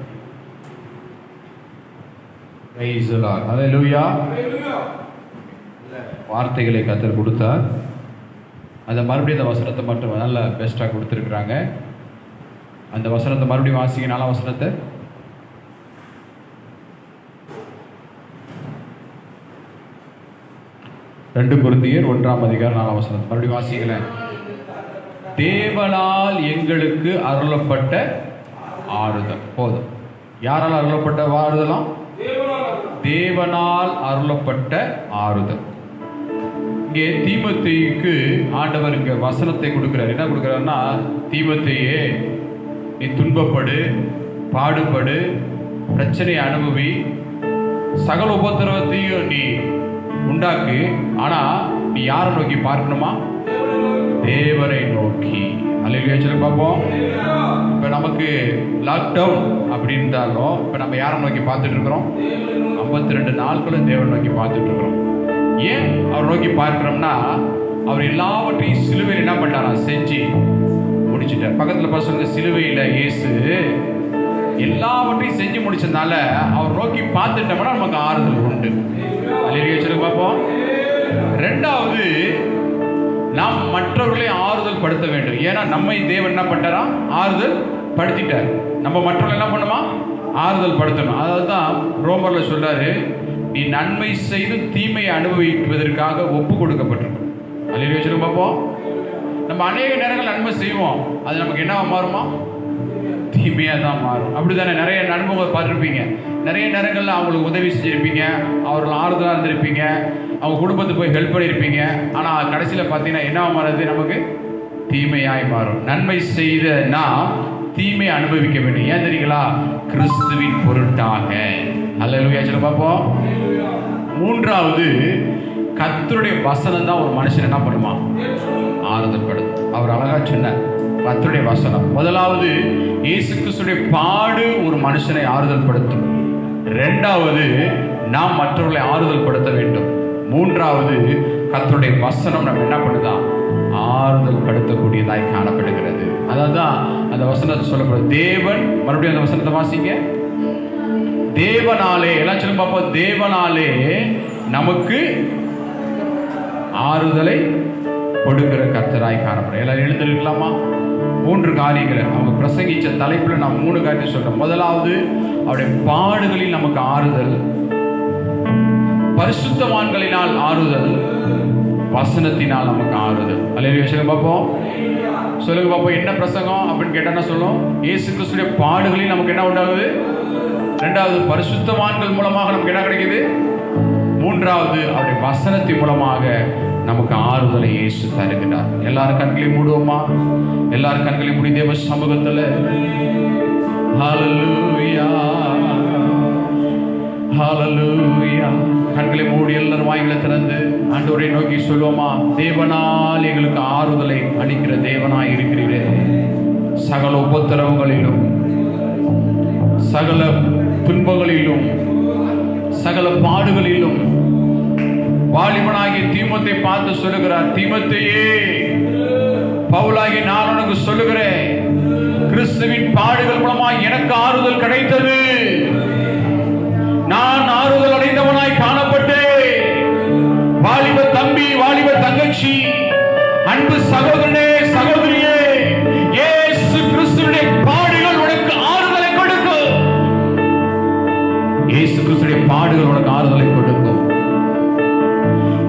வார்த்தைகளை கர்த்தர் கொடுத்தார். அந்த மறுபடியும் அந்த வசனத்தை மட்டும் நல்ல பெஸ்ட்டாக கொடுத்துருக்குறாங்க. அந்த வசனத்தை மறுபடியும் வாசிக்க, 4ஆம் வசனத்தை. ரெண்டு கொரிந்தியர் 1ஆம் அதிகாரம் 4ஆம் வசனத்தை மறுபடியும் வாசிக்கிறேன். தேவனால் எங்களுக்கு அருளப்பட்ட ஆறுதல். போதும். யாரால் அருளப்பட்ட ஆறுதலாம்? தேவனால் அருளப்பட்ட ஆறுதல். இங்கே தீமோத்தேயுக்கு ஆண்டவர் இங்கே வசனத்தை கொடுக்கிறார். என்ன கொடுக்கிறாருன்னா, தீமோத்தேயே, நீ துன்பப்படு, பாடுபடு, பிரச்சனையை அனுபவி, சகல உபத்திரவத்தையும் நீ உண்டாக்கு. ஆனா நீ யாரை நோக்கி பார்க்கணுமா? தேவரை நோக்கி. அல்லேலூயா சொல்லி பார்ப்போம். இப்போ நமக்கு லாக்டவுன் அப்படி இருந்தாலும் இப்போ நம்ம யாரை நோக்கி பார்த்துட்டு இருக்கிறோம்? 52 நாட்களும் தேவனை நோக்கி பார்த்துட்டு இருக்கிறோம். ஏன் அவர் நோக்கி பார்க்கிறோம்னா, அவர் எல்லாவற்றையும் சிலுவையில் என்ன பண்ணாரா? செஞ்சு முடிச்சுட்டார். பக்கத்தில் பசங்க, சிலுவையில் இயேசு எல்லாவற்றையும் செஞ்சு முடிச்சதுனால அவர் நோக்கி பார்த்துட்டோம்னா நமக்கு ஆறுதல் உண்டு. அல்லேலூயா சொல்லி பார்ப்போம். ரெண்டாவது, நாம் மற்றவர்களை ஆறுதல் படுத்த வேண்டும். ஏன்னா நம்மை தேவன் என்ன பண்ணிட்டாரா? ஆறுதல் படுத்திட்டார். நம்ம மற்றவர்கள் என்ன பண்ணுமா? ஆறுதல் படுத்தணும். அதாவது தான் ரோமர்ல சொல்றாரு, நீ நன்மை செய்து தீமையை அனுபவிப்பதற்காக ஒப்பு கொடுக்கப்பட்டிருக்கும். அல்லேலூயா சொல்லி பார்ப்போம். நம்ம அநேக நேரங்கள் நன்மை செய்வோம், அது நமக்கு என்ன மாறுமா? தீமையாக தான் மாறும். அப்படித்தானே? நிறைய அனுபவங்கள் பார்த்துருப்பீங்க. நிறைய நேரங்களில் அவங்களுக்கு உதவி செஞ்சுருப்பீங்க, அவர்கள் ஆறுதலாக இருந்திருப்பீங்க, அவங்க குடும்பத்துக்கு போய் ஹெல்ப் பண்ணியிருப்பீங்க. ஆனால் கடைசியில் பார்த்தீங்கன்னா என்ன மாறுது? நமக்கு தீமையாய் மாறும். நன்மை செய்த நாம் தீமையை அனுபவிக்க வேண்டும். ஏன் தெரியுங்களா? கிறிஸ்துவின் பொருட்டாக. அல்லேலூயா சொல்லி பார்ப்போம். மூன்றாவது, கர்த்தருடைய வசனம் தான் ஒரு மனுஷன் என்ன பண்ணுமா? ஆறுதல் படுத்தும். அவர் அழகா சொன்னார், கர்த்தருடைய வசனம். முதலாவது, இயேசு கிறிஸ்துடைய பாடு ஒரு மனுஷனை ஆறுதல் படுத்தும். இரண்டாவது, நாம் மற்றவர்களை ஆறுதல் படுத்த வேண்டும். மூன்றாவது, கர்த்தருடைய வசனம் நம்ம என்ன பண்ணுதான்? ஆறுதல் படுத்தக்கூடியதாய் காணப்படுகிறது. அதான் அந்த வசனத்தை சொல்லப்படுது. தேவன், மறுபடியும் அந்த வசனத்தை வாசிங்க. தேவனாலே, எல்லாம் சொல்லும் பார்ப்போம், தேவனாலே நமக்கு ஆறுதலை கொடுக்கிற கர்த்தராய் காணப்படும். எல்லாரும் எழுந்திருக்கலாமா? 3 காரியங்களை அவங்க பிரசங்கிச்ச தலைப்புல நான் 3 காரியத்தை சொல்றேன். முதலாவது, அவருடைய பாடுகளில் நமக்கு ஆறுதல், பரிசுத்தவான்களினால் ஆறுதல், வசனத்தினால் நமக்கு ஆறுதல். அல்லேலூயா சொல்லுங்க பார்ப்போம். சொல்லுங்க பார்ப்போம், என்ன பிரசங்கம் அப்படின்னு கேட்டா என்ன சொல்லும்? இயேசு கிறிஸ்துடைய பாடுகளில் நமக்கு என்ன உண்டாகுது? இரண்டாவது, பரிசுத்தவான்கள் மூலமாக நமக்கு என்ன கிடைக்குது? மூன்றாவது, அவருடைய வசனத்தின் மூலமாக நமக்கு ஆறுதலை இயேசு தருகிறார். எல்லாரும் கண்களையும் மூடுவோமா? எல்லாரும் கண்களையும் மூடி தேவ சமூகத்துல ஹல்லேலூயா ஹல்லேலூயா கண்களை மூடி எல்லாரும் வாய்களை திறந்து ஆண்டவரை நோக்கி சொல்லுவோமா? தேவனால் எங்களுக்கு ஆறுதலை அளிக்கிற தேவனாய் இருக்கிறீரே. சகல உபத்திரவங்களிலும், சகல துன்பங்களிலும், சகல பாடுகளிலும் வாலிபனாகிய தீமோத்தை பார்த்து சொல்லுகிறார், தீமோத்தேயே, பவுலாகிய நான் உனக்கு சொல்லுகிறேன், கிறிஸ்துவின் பாடுகள் மூலமாய் எனக்கு ஆறுதல் கிடைத்தது. நான் ஆறுதல் அடைந்தவனாய் காணப்பட்டேன். வாலிப தம்பி, வாலிப தங்கச்சி, அன்பு சகோதரனே, சகோதரியே, இயேசு கிறிஸ்துவினுடைய பாடுகள் உனக்கு ஆறுதலை கொடுக்கும். இயேசு கிறிஸ்துவினுடைய பாடுகள் உனக்கு ஆறுதலை கொடுக்கும்.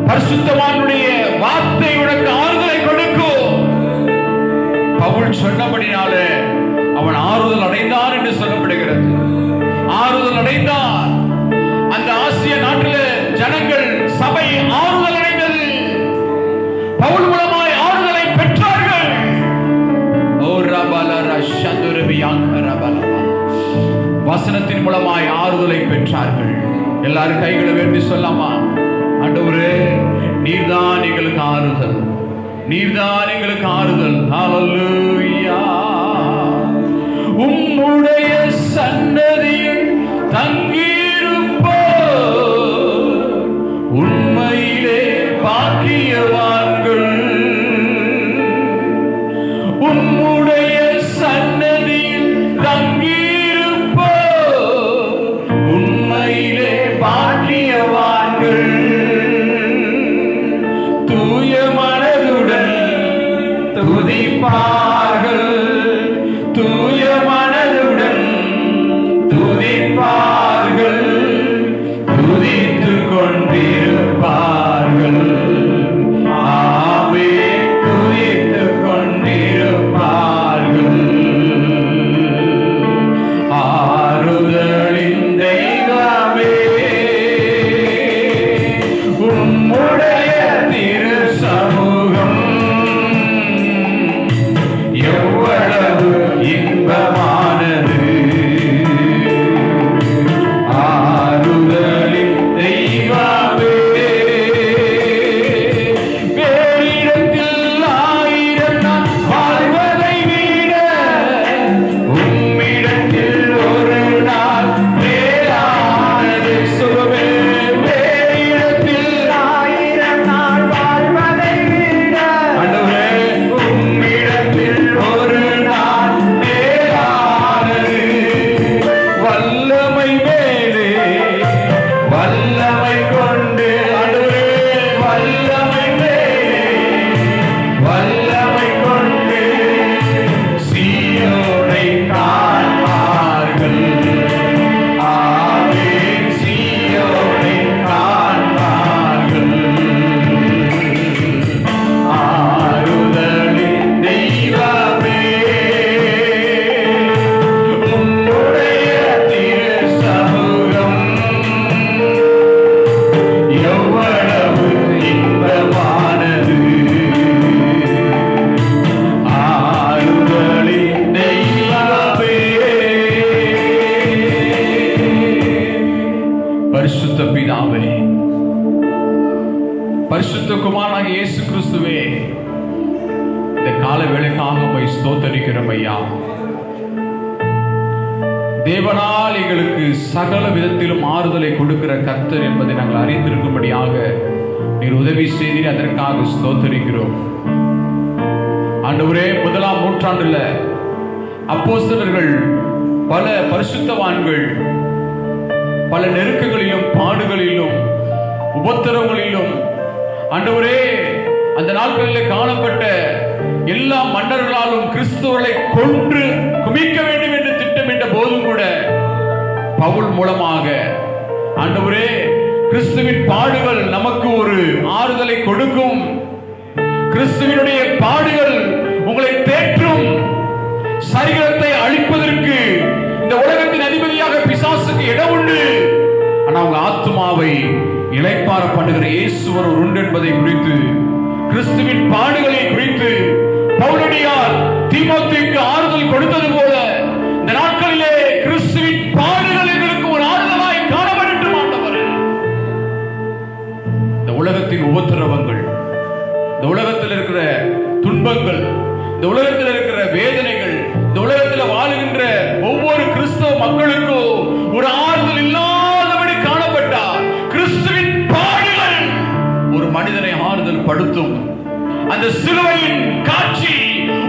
பரிசுத்தவானுடைய வார்த்தை உனக்கு ஆறுதலை கொடுக்கும். பவுல் சொன்னபடினாலே அவன் ஆறுதல் அடைந்தான் என்று சொல்லப்படுகிறது. ஆறுதல் அடைந்தான். அந்த ஆசிய நாட்டில் ஜனங்கள், சபை ஆறுதல் அடைந்தது. பவுல் மூலமாய் ஆறுதலை பெற்றார்கள். வசனத்தின் மூலமாய் ஆறுதலை பெற்றார்கள். எல்லாரும் கைகளை வேண்டி சொல்லாமா? ஆண்டவரே, நீர்தான் எங்களுக்கு ஆறுதல், நீர்தான் எங்களுக்கு ஆறுதல். ஹல்லேலூயா. உம்முடைய சன்னதியில் தங்கியிருப்போம், உண்மையிலே பாக்கியவான்கள். உம்முடைய சன்னதியில் தங்கியிருப்போம், உண்மையிலே பாக்கியவான்கள். தூய மனதுடன் துதிப்பார்கள், தூய மனதுடன் துதிப்பார்கள், துதித்துக் கொண்டிருப்பார்கள். ஆமே, துதித்துக் கொண்டிருப்பார்கள். ஆறுதலின் தெய்வமே, உம்முடைய திரு சமூகம் எவ்வளவு இன்பமானது. ஆறுதலின் தெய்வமே, வேறிடத்தில் ஆயிரம் நான் வாழ்வதை விட உம்மிடத்தில் ஒரு நாள் மேலானது. சுகமே, வேறிடத்தில் ஆயிரம் நாள் வாழ்வதை விட ஆண்டவரே, உம்மிடத்தில் ஒரு நாள் மேலானது. வல்லமை மேலே வல்லமை கொண்டு ஆண்டவரே, வல்லமை மேலே வல்லமை கொண்டு சீயோனை காண்பார்கள். ஆமென், சீயோனை காண்பார்கள். ஆறுதலின் தெய்வமே, உம்முடைய திரு சமூகம் எவ்வளவு இன்பமானது. ஆறுதலின் தெய்வமே. பரிசுத்த பிதாவே, பரிசுத்த குமாரனாகிய இயேசு கிறிஸ்துவே, இந்த கால வேளைக்காக உம்மை ஸ்தோத்தரிக்கிறோம் ஐயா. தேவனால் எங்களுக்கு சகல விதத்திலும் ஆறுதலை கொடுக்கிற கர்த்தர் என்பதை நாங்கள் அறிந்திருக்கும்படியாக நீர் உதவி செய்தீர். அதற்காக ஸ்தோத்தரிக்கிறோம் ஆண்டவரே. 1ஆம் நூற்றாண்டுல அப்போஸ்தலர்கள், பல பரிசுத்தவான்கள் பல நெருக்கங்களிலும், பாடுகளிலும், உபத்திரவங்களிலும் ஆண்டவரே, அந்த நாட்களில் காணப்பட்ட எல்லா மன்னர்களாலும் கிறிஸ்துவர்களை கொன்று குமிக்க வேண்டும் என்று திட்டமிட்ட போதும் கூட பவுல் மூலமாக ஆண்டவரே, கிறிஸ்துவின் பாடுகள் நமக்கு ஒரு ஆறுதலை கொடுக்கும். கிறிஸ்துவினுடைய பாடுகள் உங்களை தேற்றும். சரீரத்தை அழிப்பதற்கு இந்த உலகத்தின் அதிபதியாக பிசாசுக்கு இடம் உண்டு. ஆனா உங்க ஆத்மாவை இளைப்பாற பண்ணுகிற இயேசு ஒருவர் உண்டு என்பதை குறித்து கிறிஸ்துவின் பாடுகளை குறித்து பவுலடியார் தீமோத்தேயுக்கு ஆறுதல் கொடுத்தது போல இந்த நாட்களிலே கிறிஸ்துவின் பாடுகள் எங்களுக்கு ஒரு ஆறுதலாய் காணப்படட்டும் ஆண்டவரே. இந்த உலகத்தின் உபத்திரவங்கள், இந்த உலகத்தில் இருக்கிற துன்பங்கள், இந்த உலகத்தில் இருக்கிற வேதனைகள், இந்த உலகத்தில் வாழுகின்ற ஒவ்வொரு கிறிஸ்தவ மக்களுக்கும் ஒரு ஆறுதல் இல்லாதபடி காணப்பட்டார். கிறிஸ்துவின் பாடுகள் ஒரு மனிதனை ஆறுதல் படுத்தும். அந்த சிலுவையின் காட்சி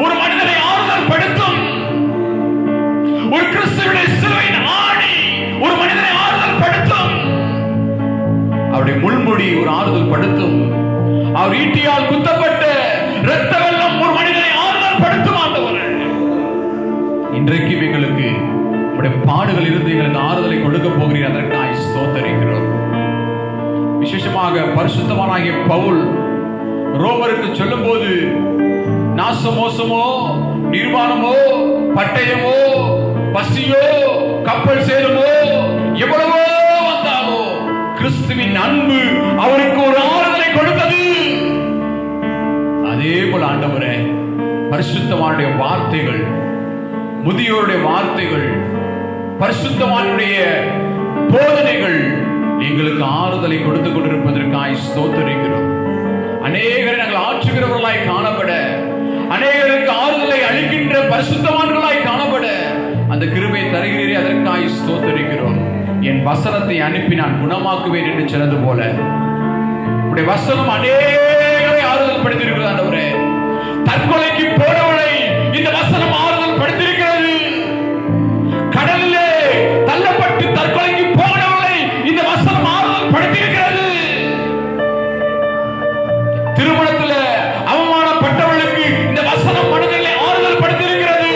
ஒரு மனிதனை ஆறுதல் படுத்தும். ஒரு கிறிஸ்துவின் சிலுவையின் ஆணி ஒரு மனிதனை ஆறுதல் படுத்தும். அவருடைய முள்முடி ஒரு ஆறுதல் படுத்தும். அவர் ஈட்டியால் குத்தப்பட்ட இரத்த வெள்ளம் ஒரு மனிதனை ஆறுதல் படுத்தும் ஆண்டவரே. இன்றைக்கும் எங்களுக்கு உடைய பாடுகள் இருந்து எங்களுக்கு ஆறுதலை கொடுக்க போகிறீர். அதற்காக ஸ்தோத்திரிக்கிறோம். விசேஷமாக பரிசுத்தவானாகிய பவுல் ரோமருக்கு சொல்லும் போது நாசமோசமோ நிர்வாணமோ பட்டயமோ பசியோ கப்பல் சேருமோ எவ்வளவோ வந்தாலோ கிறிஸ்துவின் அன்பு அவருக்கு ஒரு ஆறுதலை கொடுத்தது. அதே போல ஆண்டவரே, பரிசுத்தவானுடைய வார்த்தைகள், முதியோருடைய வார்த்தைகள், பரிசுத்தவானுடைய போதனைகள் எங்களுக்கு ஆறுதலை கொடுத்துக் கொண்டிருப்பதற்காக ஸ்தோத்திரிக்கிறோம். அநேகரை நாங்கள் ஆற்றுகிறவர்களாய் காணப்பட, அநேகருக்கு ஆறுதலை அளிக்கின்ற பரிசுத்தவான்களாய் காணப்பட அந்த கிருபை தருகிறீரே, அதற்காக ஸ்தோத்திரிக்கிறோம். என் வசனத்தை அனுப்பி நான் குணமாக்குவேன் என்று சொன்னது போல உடைய வசனம் அநேகரை ஆறுதல் படுத்தியிருக்கிறது ஆண்டவரே. தற்கொலைக்கு போனவளை இந்த வசனம் ஆறுதல் படுத்தியிருக்கிறது. கடலிலே தள்ளப்பட்டு தற்கொலைக்கு போனவளை இந்த வசனம் ஆறுதல் படுத்தியிருக்கிறது. திருமணத்தில் அவமானப்பட்டவளுக்கு இந்த வசனம் மனதிலே ஆறுதல் படுத்தியிருக்கிறது.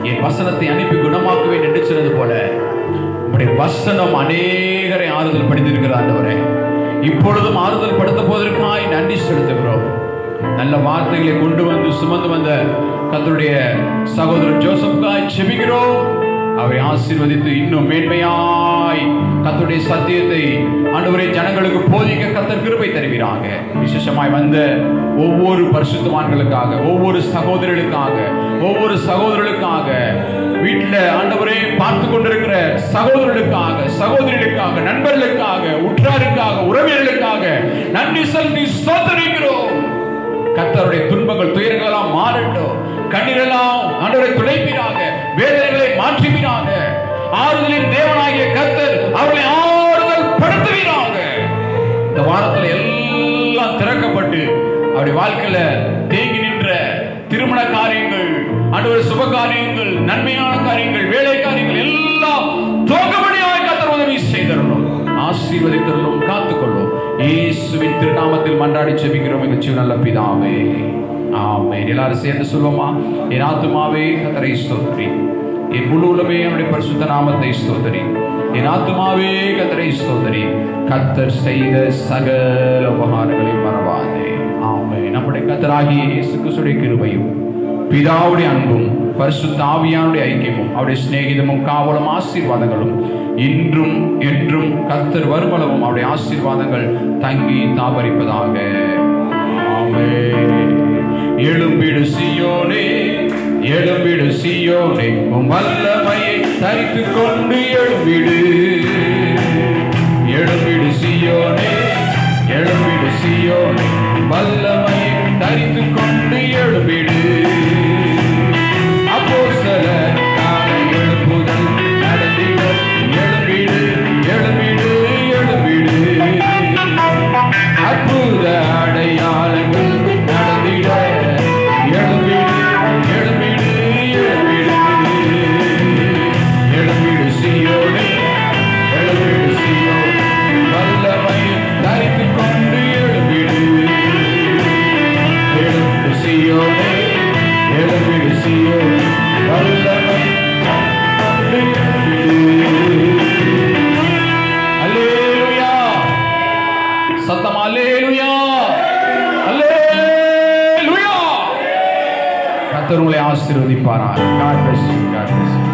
என் வசனத்தை அனுப்பி குணமாக்குவேன் என்று சொன்னது போல உடைய வசனம் அநேகரை ஆறுதல் படுத்தியிருக்கிறது ஆண்டவரே. இப்பொழுதும் ஆறுதல் படுத்த போவதற்காக நன்றி செலுத்துகிறோம். நல்ல வார்த்தைகளை கொண்டு வந்து சுமந்து வந்த கர்த்தருடைய சகோதரர் ஜோசப்புக்காய் செபிக்கிறோம். அவரை ஆசீர்வதித்து இன்னும் மேன்மையாய் கர்த்தருடைய சத்தியத்தை ஆண்டவரே ஜனங்களுக்கு போதிக்க கர்த்தர் கிருபை தருவீராக. விசேஷமாய் வந்த ஒவ்வொரு பரிசுத்தவான்களுக்காக, ஒவ்வொரு சகோதரர்களுக்காக, வீட்டில் ஆண்டவரே பார்த்து கொண்டிருக்கிற சகோதரர்களுக்காக, சகோதரிகளுக்காக, நண்பர்களுக்காக, உற்றாருக்காக, உறவினர்களுக்காக நன்றி செலுத்தி ஸ்தோத்திரிக்கிறோம். கர்த்தருடைய துன்பங்கள் துயரங்களெல்லாம் மாறட்டும். கண்ணீரெல்லாம் ஆண்டவரை துடைப்பீராக, வேதனைகளை மாற்றுவீராக. ஆறுதலின் தேவனாகிய கர்த்தர் அவர்களை ஆறுதல் படுத்துவீராக. இந்த வாரத்தில் எல்லாம் திறக்கப்பட்டு அவருடைய வாழ்க்கையில தேங்கி நின்ற திருமண காரியங்கள், ஆண்டவருடைய சுப காரியங்கள், நன்மையான காரியங்கள், வேலை காரியங்கள் எல்லாம் தோக்கபடியாக கர்த்தர் உதவி செய்தருளும், ஆசீர்வதித்தருளும், காத்துக்கொள்ளும். இயேசுவின் திருநாமத்தில் மன்றாடி ஜெபிக்கிறோம் எங்கள் ஜீவ நல்ல பிதாவே, ஆமென். எல்லாரும் சேர்ந்து சொல்லுவோமா? என் ஆத்துமாவே கர்த்தரை ஸ்தோத்திரி, என் முழு உள்ளமே அவருடைய பரிசுத்த நாமத்தை ஸ்தோத்திரி. என் ஆத்துமாவே கர்த்தரை ஸ்தோத்திரி, கர்த்தர் செய்த சகல உபகாரங்களையும் மறவாதே. ஆமென். நம்முடைய கர்த்தராகிய இயேசு கிறிஸ்துவின் கிருபையும், பிதாவுடைய அன்பும், பரிசுத்த ஆவியானுடைய ஐக்கியமும், அவருடைய சிநேகிதமும், காவலும், ஆசீர்வாதங்களும் இன்றும் என்றும் கர்த்தர் வருமளவும் அவருடைய ஆசீர்வாதங்கள் தங்கி தாபரிப்பதாக. ஆமென். எழும்பிடு சீயோனே, எழும்பிடு சீயோனே, உம் வல்லமையை தரித்துக் கொண்டு எழும்பிடு. எழும்பிடு சீயோனே, எழும்பிடு சீயோனே, வல்லமையை தரித்துக் கொண்டு எழும்பிடு. அப்போஸ்தலர் காலை எழுப்புதல் நடந்திட எழும்பிடு, எழும்பிடு, எழும்பிடு. அற்புத அடையாளங்கள் நடந்திட எழும்பிடு, எழும்பிடு, எழும்பிடு. எழும்பிடு சீயோனே, எழும்பிடு சீயோனே, வல்லமையை தரித்துக் கொண்டு எழும்பிடு. எழும்பிடு சீயோனே, எழும்பிடு சீயோனே, வல்லமையை தரித்துக் கொண்டு எழும்பிடு. அல்லேலூயா. சத்தம் அல்லேலூயா, அல்லேலூயா. கர்த்தர் உங்களை ஆசீர்வதிப்பாராக. God bless you. God bless you.